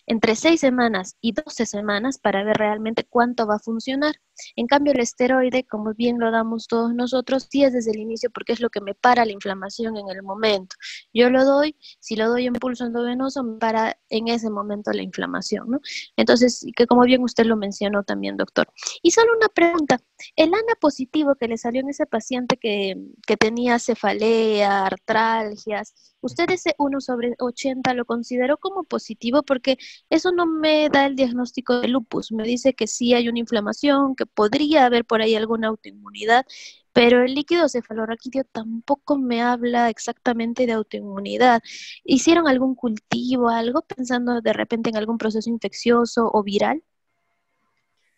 entre 6 semanas y 12 semanas para ver realmente cuánto va a funcionar. En cambio, el esteroide, como bien lo damos todos nosotros, sí es desde el inicio, porque es lo que me para la inflamación en el momento. Yo lo doy, si lo doy en pulso endovenoso, me para en ese momento la inflamación, ¿no? Entonces, que como bien usted lo mencionó también, doctor. Y solo una pregunta, el ANA positivo que le salió en ese paciente que tenía cefalea, artralgias, ¿usted ese 1/80 lo consideró como positivo? Porque eso no me da el diagnóstico de lupus, me dice que sí hay una inflamación, que podría haber por ahí alguna autoinmunidad, pero el líquido cefalorraquídeo tampoco me habla exactamente de autoinmunidad. ¿Hicieron algún cultivo, algo, pensando de repente en algún proceso infeccioso o viral?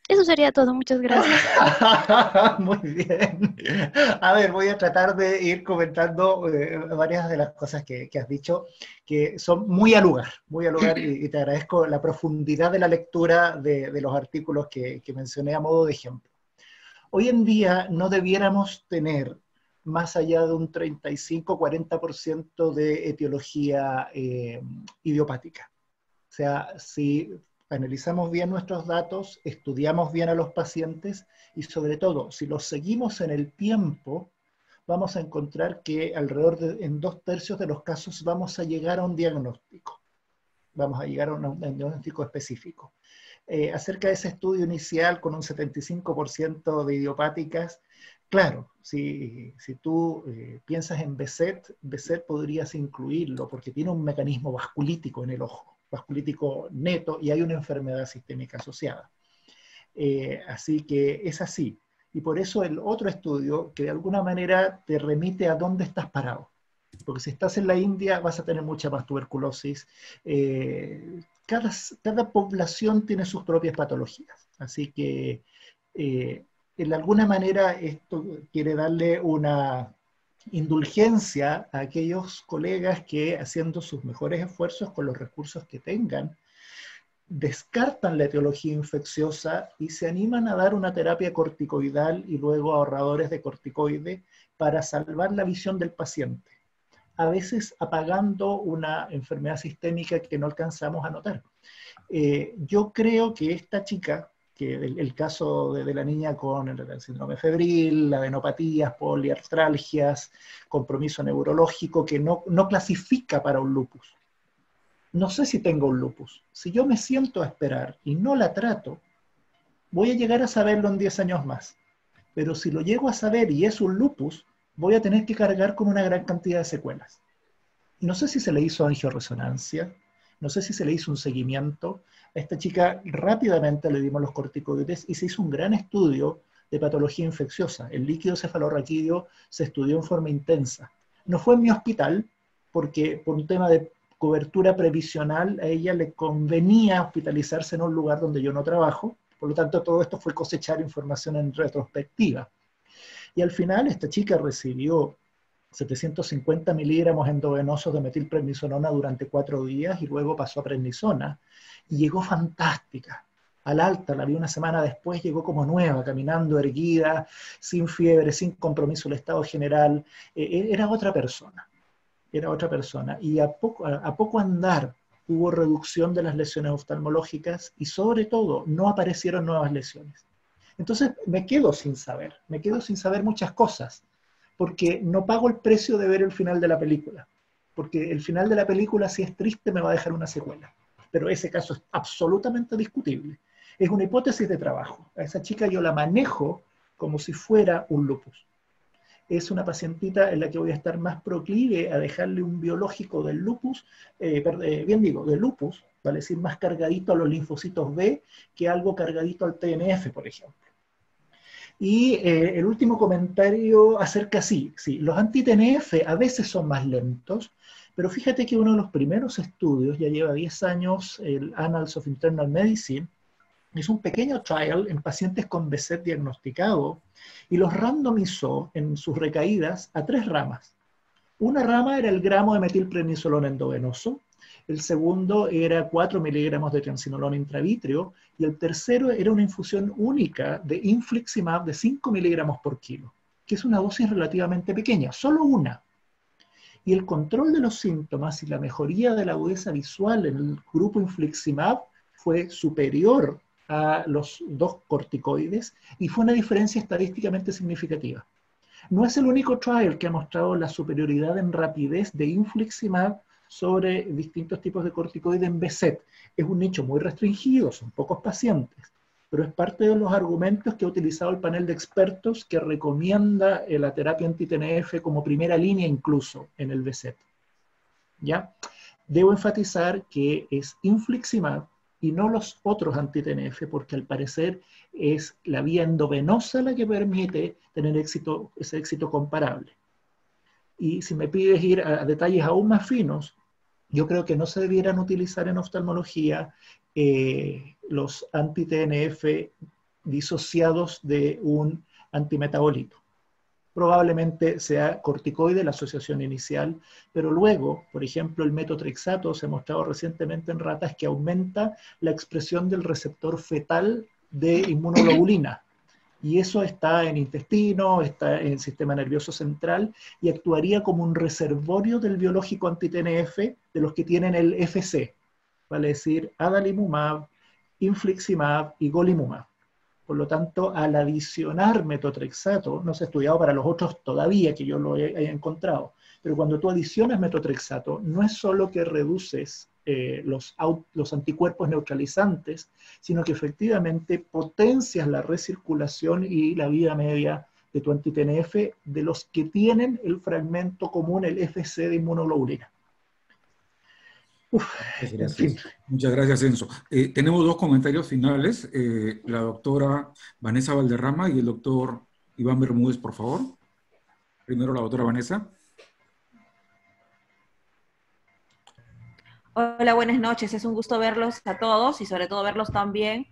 Eso sería todo, muchas gracias. Muy bien. A ver, voy a tratar de ir comentando varias de las cosas que has dicho, que son muy al lugar, y te agradezco la profundidad de la lectura de los artículos que mencioné a modo de ejemplo. Hoy en día no debiéramos tener más allá de un 35-40% de etiología idiopática. O sea, si analizamos bien nuestros datos, estudiamos bien a los pacientes y sobre todo, si los seguimos en el tiempo, vamos a encontrar que en 2/3 de los casos vamos a llegar a un diagnóstico. Vamos a llegar a un diagnóstico específico. Acerca de ese estudio inicial con un 75% de idiopáticas, claro, si tú piensas en BZ podrías incluirlo porque tiene un mecanismo vasculítico en el ojo, vasculítico neto, y hay una enfermedad sistémica asociada. Así que es así. Y por eso el otro estudio, que de alguna manera te remite a dónde estás parado. porque si estás en la India vas a tener mucha más tuberculosis. Cada población tiene sus propias patologías, así que de alguna manera esto quiere darle una indulgencia a aquellos colegas que, haciendo sus mejores esfuerzos con los recursos que tengan, descartan la etiología infecciosa y se animan a dar una terapia corticoidal y luego ahorradores de corticoide para salvar la visión del paciente, a veces apagando una enfermedad sistémica que no alcanzamos a notar. Yo creo que esta chica, que el caso de la niña con el síndrome febril, adenopatías, poliartralgias, compromiso neurológico, que no clasifica para un lupus. No sé si tengo un lupus. Si yo me siento a esperar y no la trato, voy a llegar a saberlo en 10 años más. Pero si lo llego a saber y es un lupus, voy a tener que cargar con una gran cantidad de secuelas. Y no sé si se le hizo angioresonancia, no sé si se le hizo un seguimiento. A esta chica rápidamente le dimos los corticoides y se hizo un gran estudio de patología infecciosa. El líquido cefalorraquídeo se estudió en forma intensa. No fue en mi hospital, porque por un tema de cobertura previsional a ella le convenía hospitalizarse en un lugar donde yo no trabajo. Por lo tanto, todo esto fue cosechar información en retrospectiva. Y al final esta chica recibió 750 miligramos endovenosos de metilprednisolona durante 4 días y luego pasó a prednisona y llegó fantástica. Al alta, la vi una semana después, llegó como nueva, caminando erguida, sin fiebre, sin compromiso del estado general. Era otra persona. Era otra persona. Y a poco andar hubo reducción de las lesiones oftalmológicas y sobre todo no aparecieron nuevas lesiones. Entonces me quedo sin saber muchas cosas, porque no pago el precio de ver el final de la película, porque el final de la película, si es triste, me va a dejar una secuela, pero ese caso es absolutamente discutible. Es una hipótesis de trabajo. A esa chica yo la manejo como si fuera un lupus. Es una pacientita en la que voy a estar más proclive a dejarle un biológico del lupus, del lupus, vale decir, más cargadito a los linfocitos B que algo cargadito al TNF, por ejemplo. Y el último comentario acerca, sí, los anti-TNF a veces son más lentos, pero fíjate que uno de los primeros estudios, ya lleva 10 años, el Annals of Internal Medicine, hizo un pequeño trial en pacientes con BSET diagnosticado y los randomizó en sus recaídas a 3 ramas. Una rama era el gramo de metilprednisolona endovenoso, el segundo era 4 miligramos de triamcinolona intravítreo y el tercero era una infusión única de infliximab de 5 miligramos por kilo, que es una dosis relativamente pequeña, solo una. Y el control de los síntomas y la mejoría de la agudeza visual en el grupo infliximab fue superior a los 2 corticoides y fue una diferencia estadísticamente significativa. No es el único trial que ha mostrado la superioridad en rapidez de infliximab sobre distintos tipos de corticoides en BSET. Es un nicho muy restringido, son pocos pacientes, pero es parte de los argumentos que ha utilizado el panel de expertos que recomienda la terapia anti-TNF como primera línea incluso en el BSET. ¿Ya? Debo enfatizar que es infliximab y no los otros anti-TNF, porque al parecer es la vía endovenosa la que permite tener ese éxito comparable. Y si me pides ir a detalles aún más finos, yo creo que no se debieran utilizar en oftalmología los anti-TNF disociados de un antimetabolito. Probablemente sea corticoide la asociación inicial, pero luego, por ejemplo, el metotrexato se ha mostrado recientemente en ratas que aumenta la expresión del receptor fetal de inmunoglobulina. Y eso está en intestino, está en el sistema nervioso central y actuaría como un reservorio del biológico anti-TNF de los que tienen el FC, vale decir, adalimumab, infliximab y golimumab. Por lo tanto, al adicionar metotrexato, no se ha estudiado para los otros todavía que yo lo haya encontrado, pero cuando tú adicionas metotrexato, no es solo que reduces los anticuerpos neutralizantes, sino que efectivamente potencias la recirculación y la vida media de tu anti-TNF de los que tienen el fragmento común, el FC de inmunoglobulina. En fin. Muchas gracias, Enzo. Tenemos 2 comentarios finales. La doctora Vanessa Valderrama y el doctor Iván Bermúdez, por favor. Primero la doctora Vanessa. Hola, buenas noches. Es un gusto verlos a todos y sobre todo verlos también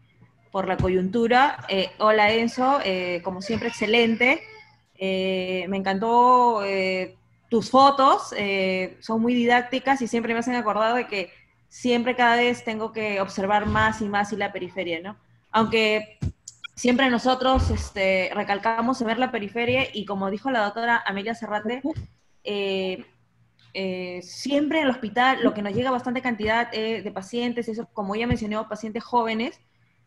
por la coyuntura. Hola, Enzo. Como siempre, excelente. Me encantó tus fotos. Son muy didácticas y siempre me hacen acordar de que siempre cada vez tengo que observar más y la periferia, ¿no? Aunque siempre nosotros recalcamos en ver la periferia y como dijo la doctora Amelia Serrate, siempre en el hospital lo que nos llega bastante cantidad de pacientes, eso como ya mencioné, pacientes jóvenes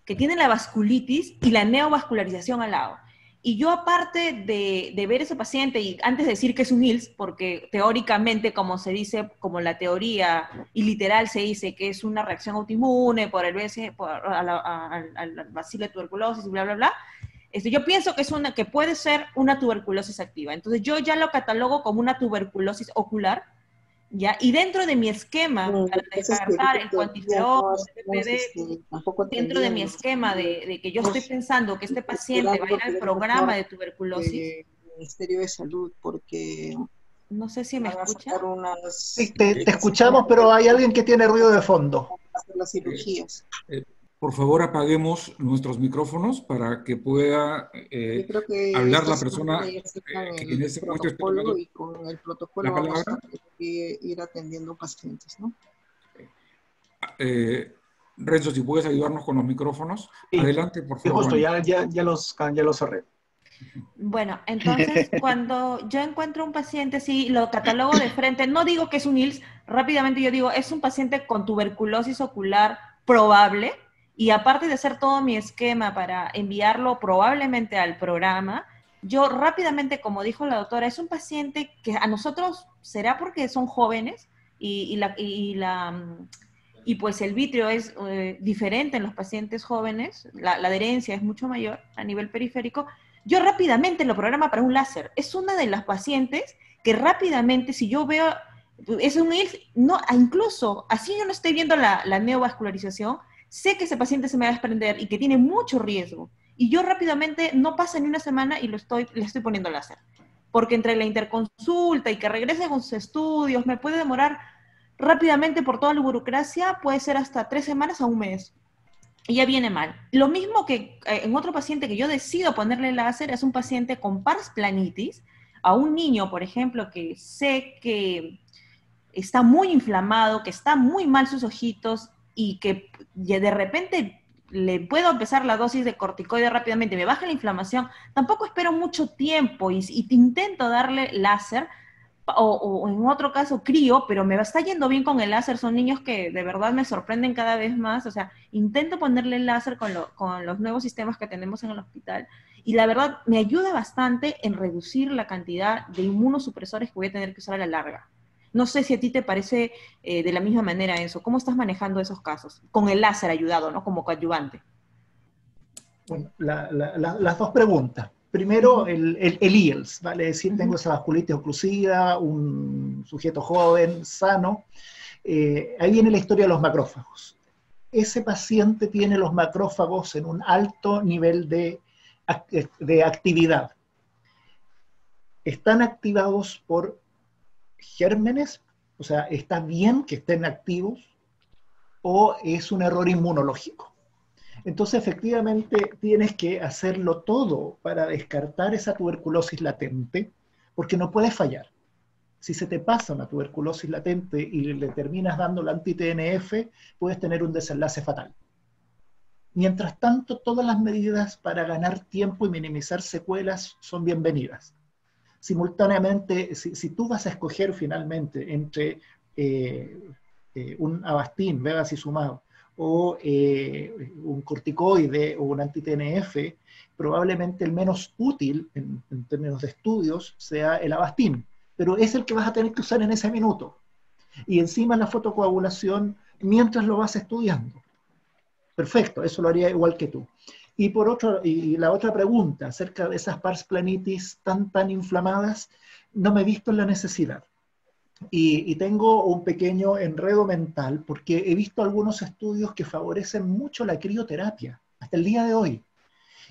que tienen la vasculitis y la neovascularización al lado. Y yo aparte de ver ese paciente, y antes de decir que es un ILS, porque teóricamente, como se dice, como la teoría y literal se dice que es una reacción autoinmune por el al bacilo de tuberculosis y bla, bla, bla, yo pienso que, que puede ser una tuberculosis activa. Entonces yo ya lo catalogo como una tuberculosis ocular, ¿ya? Y dentro de mi esquema, para descartar el cuantiferol, el PPD, dentro de mi esquema de que yo estoy pensando que este paciente va a ir al programa de tuberculosis. Ministerio de Salud, porque... No sé si me escucha. Sí, te escuchamos, pero hay alguien que tiene ruido de fondo. Hacer las cirugías. Por favor, apaguemos nuestros micrófonos para que pueda hablar la persona que en este momento está tomando y con el protocolo la palabra. Vamos a ir atendiendo pacientes, ¿no? Renzo, si puedes ayudarnos con los micrófonos. Sí. Adelante, por favor. Justo, ya los cerré. Bueno, entonces cuando yo encuentro un paciente así, lo catalogo de frente, no digo que es un ILS, rápidamente yo digo, es un paciente con tuberculosis ocular probable, y aparte de hacer todo mi esquema para enviarlo probablemente al programa, yo rápidamente, como dijo la doctora, es un paciente que a nosotros será porque son jóvenes y pues el vitrio es diferente en los pacientes jóvenes, la adherencia es mucho mayor a nivel periférico. Yo rápidamente lo programa para un láser. Es una de las pacientes que rápidamente, si yo veo, es un ILS, no, incluso así yo no estoy viendo la neovascularización, sé que ese paciente se me va a desprender y que tiene mucho riesgo. Y yo rápidamente, no pasa ni una semana y le estoy poniendo láser. Porque entre la interconsulta y que regrese con sus estudios, me puede demorar rápidamente por toda la burocracia, puede ser hasta 3 semanas a un mes. Y ya viene mal. Lo mismo que en otro paciente que yo decido ponerle láser, es un paciente con pars planitis, a un niño, por ejemplo, que sé que está muy inflamado, que está muy mal sus ojitos, y que de repente le puedo empezar la dosis de corticoide rápidamente, me baja la inflamación, tampoco espero mucho tiempo y intento darle láser, o en otro caso crío, pero me está yendo bien con el láser, son niños que de verdad me sorprenden cada vez más, o sea, intento ponerle láser con los nuevos sistemas que tenemos en el hospital, y la verdad me ayuda bastante en reducir la cantidad de inmunosupresores que voy a tener que usar a la larga. No sé si a ti te parece de la misma manera eso. ¿Cómo estás manejando esos casos? Con el láser ayudado, ¿no? Como coadyuvante. Bueno, las dos preguntas. Primero, el IELTS, ¿vale? Es decir, tengo esa vasculitis oclusiva, un sujeto joven, sano. Ahí viene la historia de los macrófagos. Ese paciente tiene los macrófagos en un alto nivel de actividad. Están activados por gérmenes, o sea, ¿está bien que estén activos o es un error inmunológico? Entonces, efectivamente, tienes que hacerlo todo para descartar esa tuberculosis latente, porque no puedes fallar. Si se te pasa una tuberculosis latente y le terminas dando la anti-TNF, puedes tener un desenlace fatal. Mientras tanto, todas las medidas para ganar tiempo y minimizar secuelas son bienvenidas. Simultáneamente, si tú vas a escoger finalmente entre un Avastin, bevacizumab, o un corticoide o un anti-TNF, probablemente el menos útil en términos de estudios sea el Avastin, pero es el que vas a tener que usar en ese minuto. Y encima la fotocoagulación mientras lo vas estudiando. Perfecto, eso lo haría igual que tú. Y la otra pregunta acerca de esas pars planitis tan inflamadas, no me he visto en la necesidad. Y tengo un pequeño enredo mental porque he visto algunos estudios que favorecen mucho la crioterapia, hasta el día de hoy.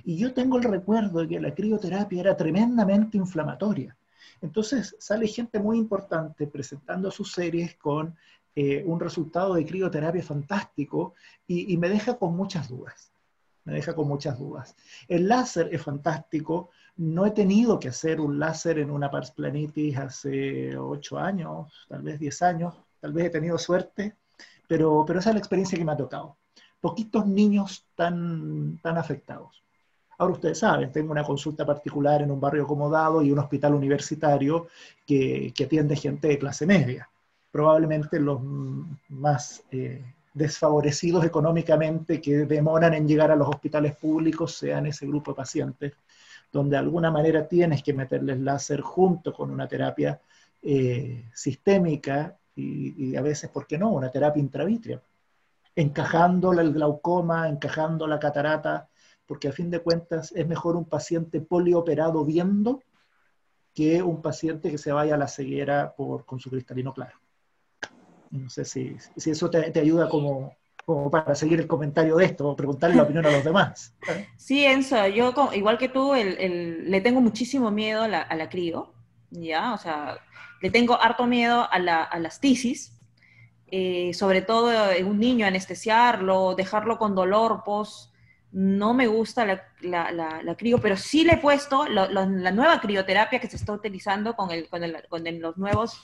Y yo tengo el recuerdo de que la crioterapia era tremendamente inflamatoria. Entonces sale gente muy importante presentando sus series con un resultado de crioterapia fantástico y me deja con muchas dudas. Me deja con muchas dudas. El láser es fantástico. No he tenido que hacer un láser en una pars planitis hace 8 años, tal vez 10 años. Tal vez he tenido suerte, pero esa es la experiencia que me ha tocado. Poquitos niños tan afectados. Ahora ustedes saben, tengo una consulta particular en un barrio acomodado y un hospital universitario que atiende gente de clase media. Probablemente los más desfavorecidos económicamente que demoran en llegar a los hospitales públicos sean ese grupo de pacientes, donde de alguna manera tienes que meterles láser junto con una terapia sistémica y a veces, ¿por qué no?, una terapia intravítrea, encajando el glaucoma, encajando la catarata, porque a fin de cuentas es mejor un paciente polioperado viendo que un paciente que se vaya a la ceguera con su cristalino claro. No sé si eso te ayuda como para seguir el comentario de esto, o preguntarle la opinión a los demás. Sí, Enzo, yo igual que tú, le tengo muchísimo miedo a la crio, ¿ya? O sea, le tengo harto miedo a las tisis, sobre todo en un niño, anestesiarlo, dejarlo con dolor post. No me gusta la crio, pero sí le he puesto la nueva crioterapia que se está utilizando con los nuevos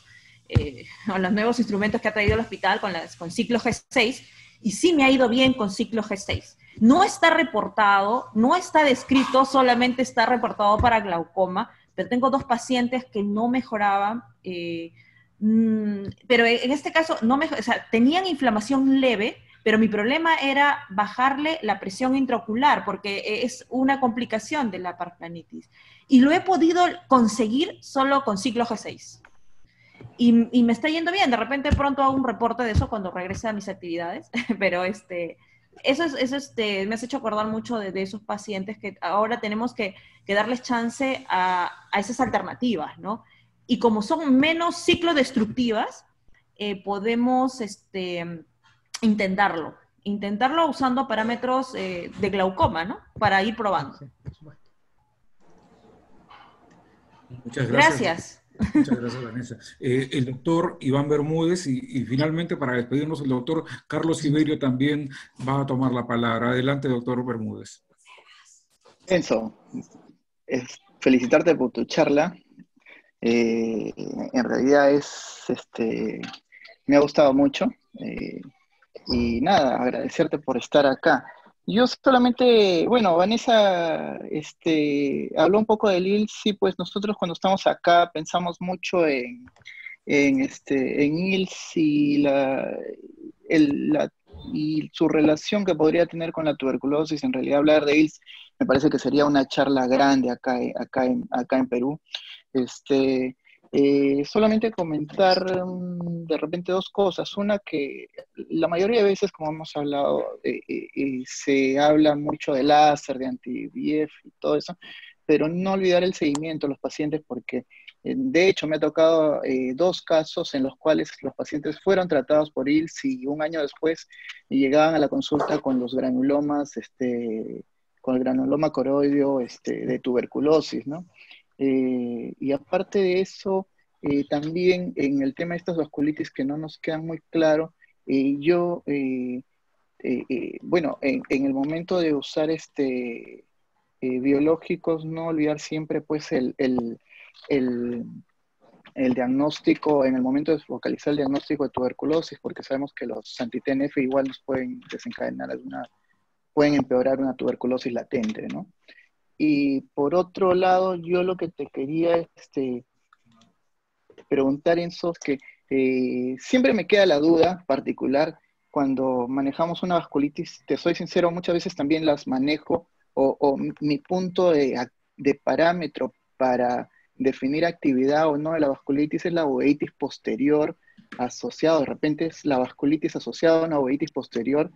instrumentos que ha traído el hospital, con ciclo G6, y sí me ha ido bien con ciclo G6. No está reportado, no está descrito, solamente está reportado para glaucoma, pero tengo 2 pacientes que no mejoraban, pero en este caso o sea, tenían inflamación leve, pero mi problema era bajarle la presión intraocular, porque es una complicación de la parplanitis. Y lo he podido conseguir solo con ciclo G6. Y me está yendo bien. De repente pronto hago un reporte de eso cuando regrese a mis actividades, pero eso me has hecho acordar mucho de esos pacientes que ahora tenemos que darles chance a esas alternativas, ¿no? Y como son menos ciclodestructivas, podemos intentarlo usando parámetros de glaucoma, ¿no? Para ir probando. Muchas gracias. Muchas gracias, Vanessa. El doctor Iván Bermúdez y finalmente, para despedirnos, el doctor Carlos Iberio también va a tomar la palabra. Adelante, doctor Bermúdez. Enzo, felicitarte por tu charla. En realidad me ha gustado mucho. Y nada, agradecerte por estar acá. Yo solamente, bueno, Vanessa habló un poco del ILS, y pues nosotros cuando estamos acá pensamos mucho en ILS y su relación que podría tener con la tuberculosis. En realidad hablar de ILS me parece que sería una charla grande acá en Perú. Solamente comentar de repente 2 cosas. Una, que la mayoría de veces, como hemos hablado, se habla mucho de láser, de anti-VEGF y todo eso, pero no olvidar el seguimiento de los pacientes, porque de hecho me ha tocado 2 casos en los cuales los pacientes fueron tratados por ILS y un año después llegaban a la consulta con los granulomas, con el granuloma coroideo de tuberculosis, ¿no? Y aparte de eso, también en el tema de estas vasculitis que no nos quedan muy claro, bueno, en el momento de usar biológicos, no olvidar siempre pues el diagnóstico, en el momento de focalizar el diagnóstico de tuberculosis, porque sabemos que los anti-TNF igual nos pueden desencadenar pueden empeorar una tuberculosis latente, ¿no? Y por otro lado, yo lo que te quería preguntar, Enzo, es que siempre me queda la duda particular cuando manejamos una vasculitis. Te soy sincero, muchas veces también las manejo, o mi punto de parámetro para definir actividad o no de la vasculitis es la uveitis posterior asociada. De repente es la vasculitis asociada a una uveitis posterior,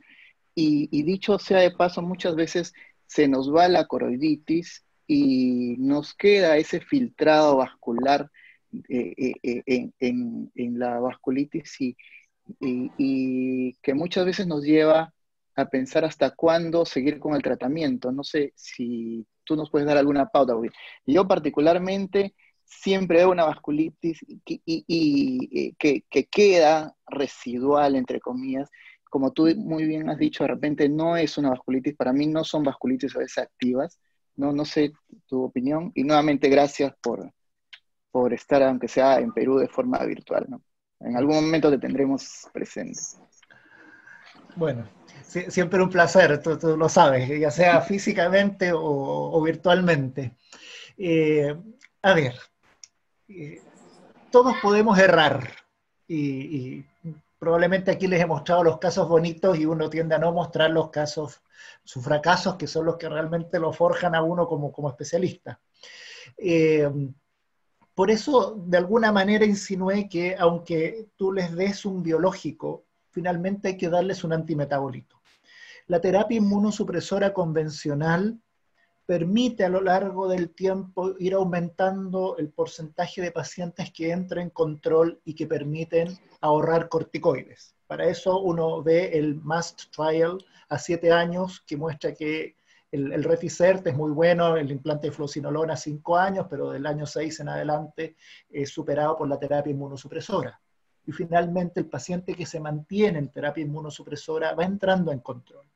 y dicho sea de paso, muchas veces se nos va la coroiditis y nos queda ese filtrado vascular en la vasculitis, y que muchas veces nos lleva a pensar hasta cuándo seguir con el tratamiento. No sé si tú nos puedes dar alguna pauta. Yo particularmente siempre hay una vasculitis que queda residual, entre comillas. Como tú muy bien has dicho, de repente no es una vasculitis, para mí no son vasculitis a veces activas, no sé tu opinión, y nuevamente gracias por estar, aunque sea en Perú, de forma virtual, ¿no? En algún momento te tendremos presente. Bueno, siempre un placer, tú lo sabes, ya sea físicamente o virtualmente. A ver, todos podemos errar, y probablemente aquí les he mostrado los casos bonitos y uno tiende a no mostrar los casos, sus fracasos, que son los que realmente lo forjan a uno como especialista. Por eso, de alguna manera, insinué que aunque tú les des un biológico, finalmente hay que darles un antimetabolito. La terapia inmunosupresora convencional permite a lo largo del tiempo ir aumentando el porcentaje de pacientes que entran en control y que permiten ahorrar corticoides. Para eso uno ve el MAST Trial a 7 años, que muestra que el Reticert es muy bueno, el implante de fluocinolona a 5 años, pero del año 6 en adelante es superado por la terapia inmunosupresora. Y finalmente el paciente que se mantiene en terapia inmunosupresora va entrando en control.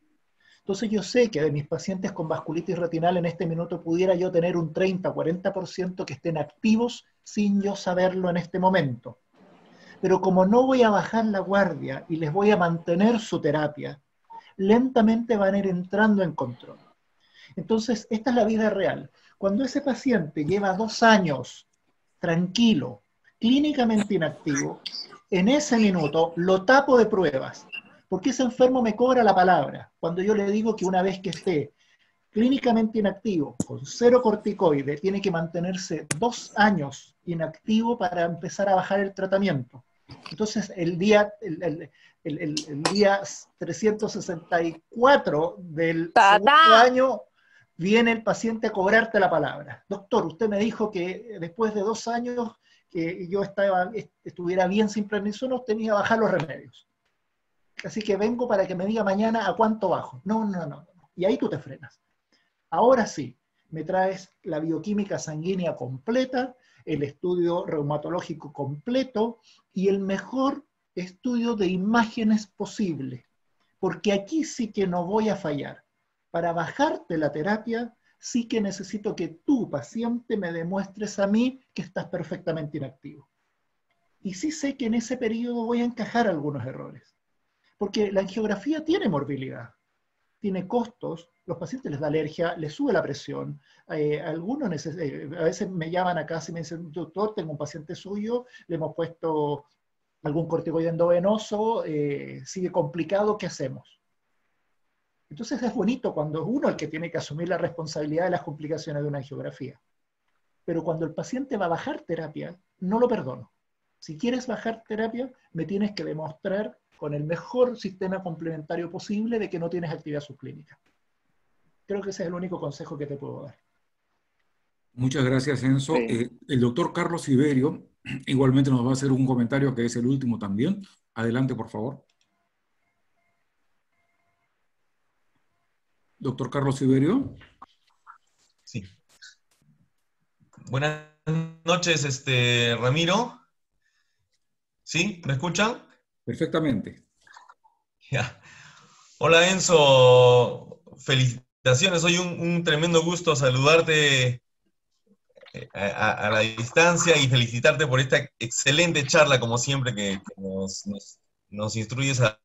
Entonces yo sé que de mis pacientes con vasculitis retinal en este minuto pudiera yo tener un 30-40% que estén activos sin yo saberlo en este momento. Pero como no voy a bajar la guardia y les voy a mantener su terapia, lentamente van a ir entrando en control. Entonces, esta es la vida real. Cuando ese paciente lleva 2 años tranquilo, clínicamente inactivo, en ese minuto lo tapo de pruebas, porque ese enfermo me cobra la palabra. Cuando yo le digo que una vez que esté clínicamente inactivo, con 0 corticoide, tiene que mantenerse 2 años inactivo para empezar a bajar el tratamiento. Entonces, el día 364 del segundo año, viene el paciente a cobrarte la palabra. Doctor, usted me dijo que después de 2 años que yo estuviera bien sin prednisona, usted me iba a bajar los remedios. Así que vengo para que me diga mañana a cuánto bajo. No. Y ahí tú te frenas. Ahora sí, me traes la bioquímica sanguínea completa, el estudio reumatológico completo y el mejor estudio de imágenes posible. Porque aquí sí que no voy a fallar. Para bajarte la terapia, sí que necesito que tú, paciente, me demuestres a mí que estás perfectamente inactivo. Y sí sé que en ese periodo voy a encajar algunos errores. Porque la angiografía tiene morbilidad, tiene costos, los pacientes les da alergia, les sube la presión, algunos a veces me llaman acá y me dicen, doctor, tengo un paciente suyo, le hemos puesto algún corticoide endovenoso, sigue complicado, ¿qué hacemos? Entonces es bonito cuando es uno el que tiene que asumir la responsabilidad de las complicaciones de una angiografía. Pero cuando el paciente va a bajar terapia, no lo perdono. Si quieres bajar terapia, me tienes que demostrar con el mejor sistema complementario posible de que no tienes actividad subclínica. Creo que ese es el único consejo que te puedo dar. Muchas gracias, Enzo. Sí. El doctor Carlos Siberio igualmente nos va a hacer un comentario que es el último también. Adelante, por favor. Doctor Carlos Siberio. Sí. Buenas noches, Ramiro. ¿Sí? ¿Me escuchan? Perfectamente. Ya. Hola, Enzo. Felicitaciones. Hoy un tremendo gusto saludarte a la distancia y felicitarte por esta excelente charla, como siempre, que nos instruyes a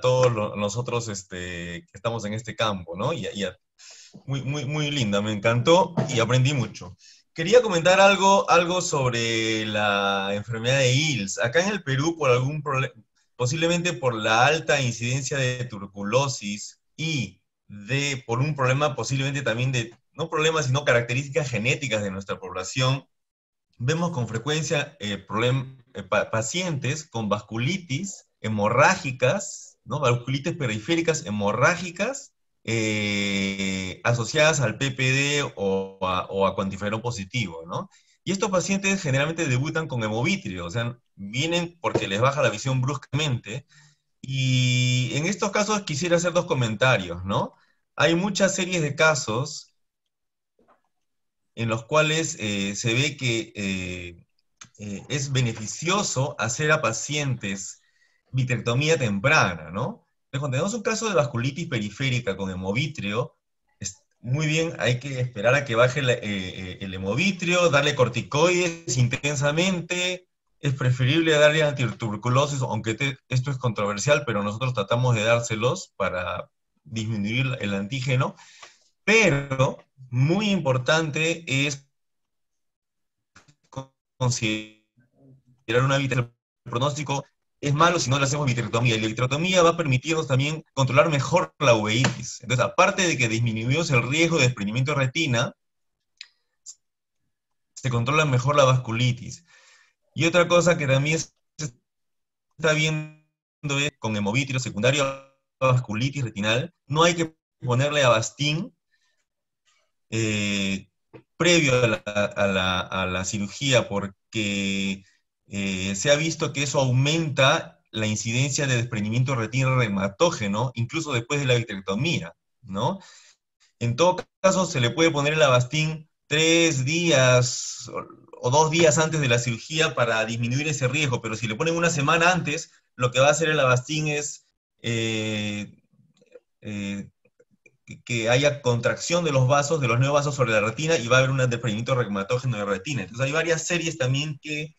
todos nosotros que estamos en este campo, ¿no? Muy linda, me encantó y aprendí mucho. Quería comentar algo sobre la enfermedad de ILS. Acá en el Perú, posiblemente por la alta incidencia de tuberculosis y por un problema posiblemente también no problemas, sino características genéticas de nuestra población, vemos con frecuencia pacientes con vasculitis hemorrágicas, ¿no? Vasculitis periféricas hemorrágicas asociadas al PPD o a cuantiferol positivo, ¿no? Y estos pacientes generalmente debutan con hemovitrio, o sea, vienen porque les baja la visión bruscamente, y en estos casos quisiera hacer 2 comentarios, ¿no? Hay muchas series de casos en los cuales se ve que es beneficioso hacer a pacientes vitrectomía temprana, ¿no? Entonces, cuando tenemos un caso de vasculitis periférica con hemovitrio, muy bien, hay que esperar a que baje el hemovitrio, darle corticoides intensamente. Es preferible darle antituberculosis, aunque esto es controversial, pero nosotros tratamos de dárselos para disminuir el antígeno. Pero muy importante es considerar una vitrectomía. El pronóstico es malo si no le hacemos vitrectomía. Y la vitrectomía va a permitirnos también controlar mejor la uveitis. Entonces, aparte de que disminuimos el riesgo de desprendimiento de retina, se controla mejor la vasculitis. Y otra cosa que también se está viendo es con hemovitrio secundario a vasculitis retinal, no hay que ponerle Avastin previo a la cirugía, porque se ha visto que eso aumenta la incidencia de desprendimiento de retina reumatógeno, incluso después de la vitrectomía, ¿no? En todo caso, se le puede poner el Avastin 3 días o 2 días antes de la cirugía para disminuir ese riesgo, pero si le ponen una semana antes, lo que va a hacer el Avastin es que haya contracción de los vasos, de los nuevos vasos sobre la retina, y va a haber un desprendimiento reumatógeno de retina. Entonces hay varias series también que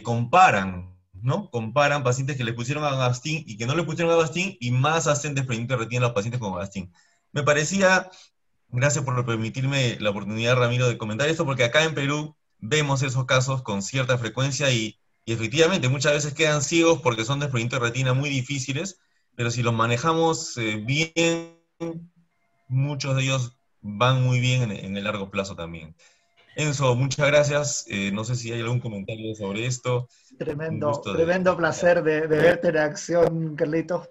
comparan, ¿no? Comparan pacientes que le pusieron Avastin y que no le pusieron Avastin, y más hacen desprendimiento de retina a los pacientes con Avastin. Me parecía, gracias por permitirme la oportunidad, Ramiro, de comentar esto, porque acá en Perú vemos esos casos con cierta frecuencia y efectivamente muchas veces quedan ciegos porque son desprendimientos de retina muy difíciles, pero si los manejamos bien, muchos de ellos van muy bien en el largo plazo también. Enzo, muchas gracias. No sé si hay algún comentario sobre esto. Tremendo placer de verte en acción, Carlitos.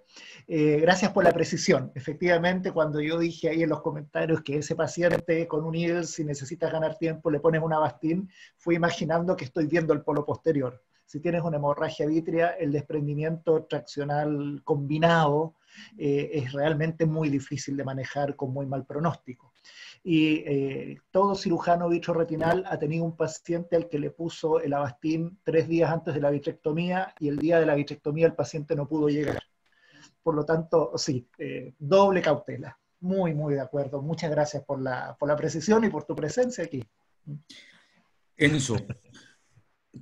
Gracias por la precisión. Efectivamente, cuando yo dije ahí en los comentarios que ese paciente con un IELTS, si necesitas ganar tiempo, le pones un Avastin, fui imaginando que estoy viendo el polo posterior. Si tienes una hemorragia vítrea, el desprendimiento traccional combinado es realmente muy difícil de manejar con muy mal pronóstico. Y todo cirujano vitroretinal ha tenido un paciente al que le puso el Avastin 3 días antes de la vitrectomía, y el día de la vitrectomía el paciente no pudo llegar. Por lo tanto, sí, doble cautela. Muy, muy de acuerdo. Muchas gracias por la precisión y por tu presencia aquí. Enzo,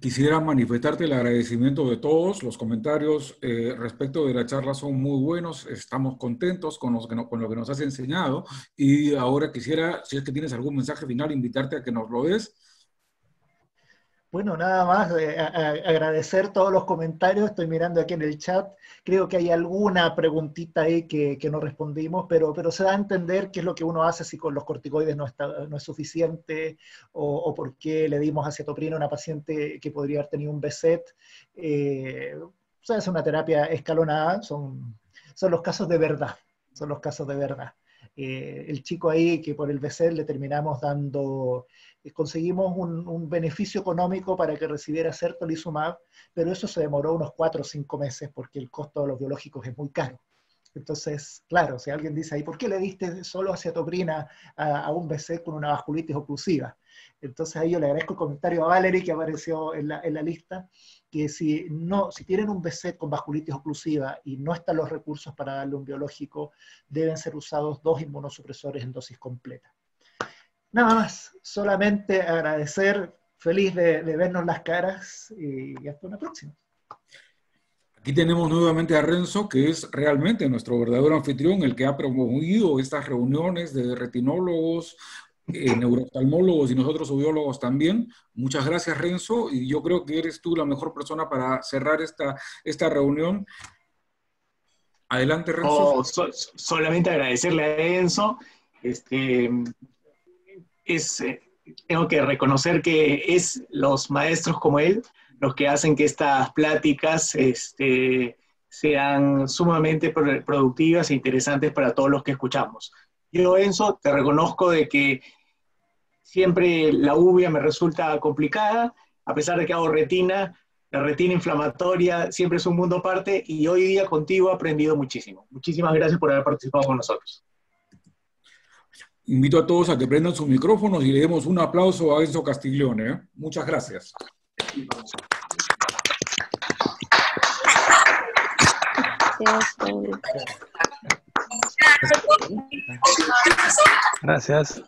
quisiera manifestarte el agradecimiento de todos. Los comentarios respecto de la charla son muy buenos. Estamos contentos con lo que nos has enseñado. Y ahora quisiera, si es que tienes algún mensaje final, invitarte a que nos lo des. Bueno, nada más, agradecer todos los comentarios. Estoy mirando aquí en el chat. Creo que hay alguna preguntita ahí que no respondimos, pero se da a entender qué es lo que uno hace si con los corticoides no es suficiente, o por qué le dimos acetoprina a una paciente que podría haber tenido un BSET. O sea, es una terapia escalonada, son los casos de verdad, son los casos de verdad. El chico ahí que por el BSET le terminamos dando, conseguimos un beneficio económico para que recibiera certolizumab, pero eso se demoró unos 4 o 5 meses porque el costo de los biológicos es muy caro. Entonces, claro, si alguien dice ahí, ¿por qué le diste solo acetoprina a un BSET con una vasculitis oclusiva? Entonces ahí yo le agradezco el comentario a Valerie que apareció en la lista, que si tienen un BSET con vasculitis oclusiva y no están los recursos para darle un biológico, deben ser usados 2 inmunosupresores en dosis completa. Nada más, solamente agradecer, feliz de vernos las caras y hasta una próxima. Aquí tenemos nuevamente a Renzo, que es realmente nuestro verdadero anfitrión, el que ha promovido estas reuniones de retinólogos, neurooftalmólogos y nosotros biólogos también. Muchas gracias, Renzo, y yo creo que eres tú la mejor persona para cerrar esta reunión. Adelante, Renzo. Solamente agradecerle a Enzo. Tengo que reconocer que es los maestros como él los que hacen que estas pláticas sean sumamente productivas e interesantes para todos los que escuchamos. Yo, Enzo, te reconozco de que siempre la uvea me resulta complicada, a pesar de que hago retina, la retina inflamatoria siempre es un mundo aparte, y hoy día contigo he aprendido muchísimo. Muchísimas gracias por haber participado con nosotros. invito a todos a que prendan sus micrófonos y le demos un aplauso a Enzo Castiglione, ¿eh? Muchas gracias. Gracias.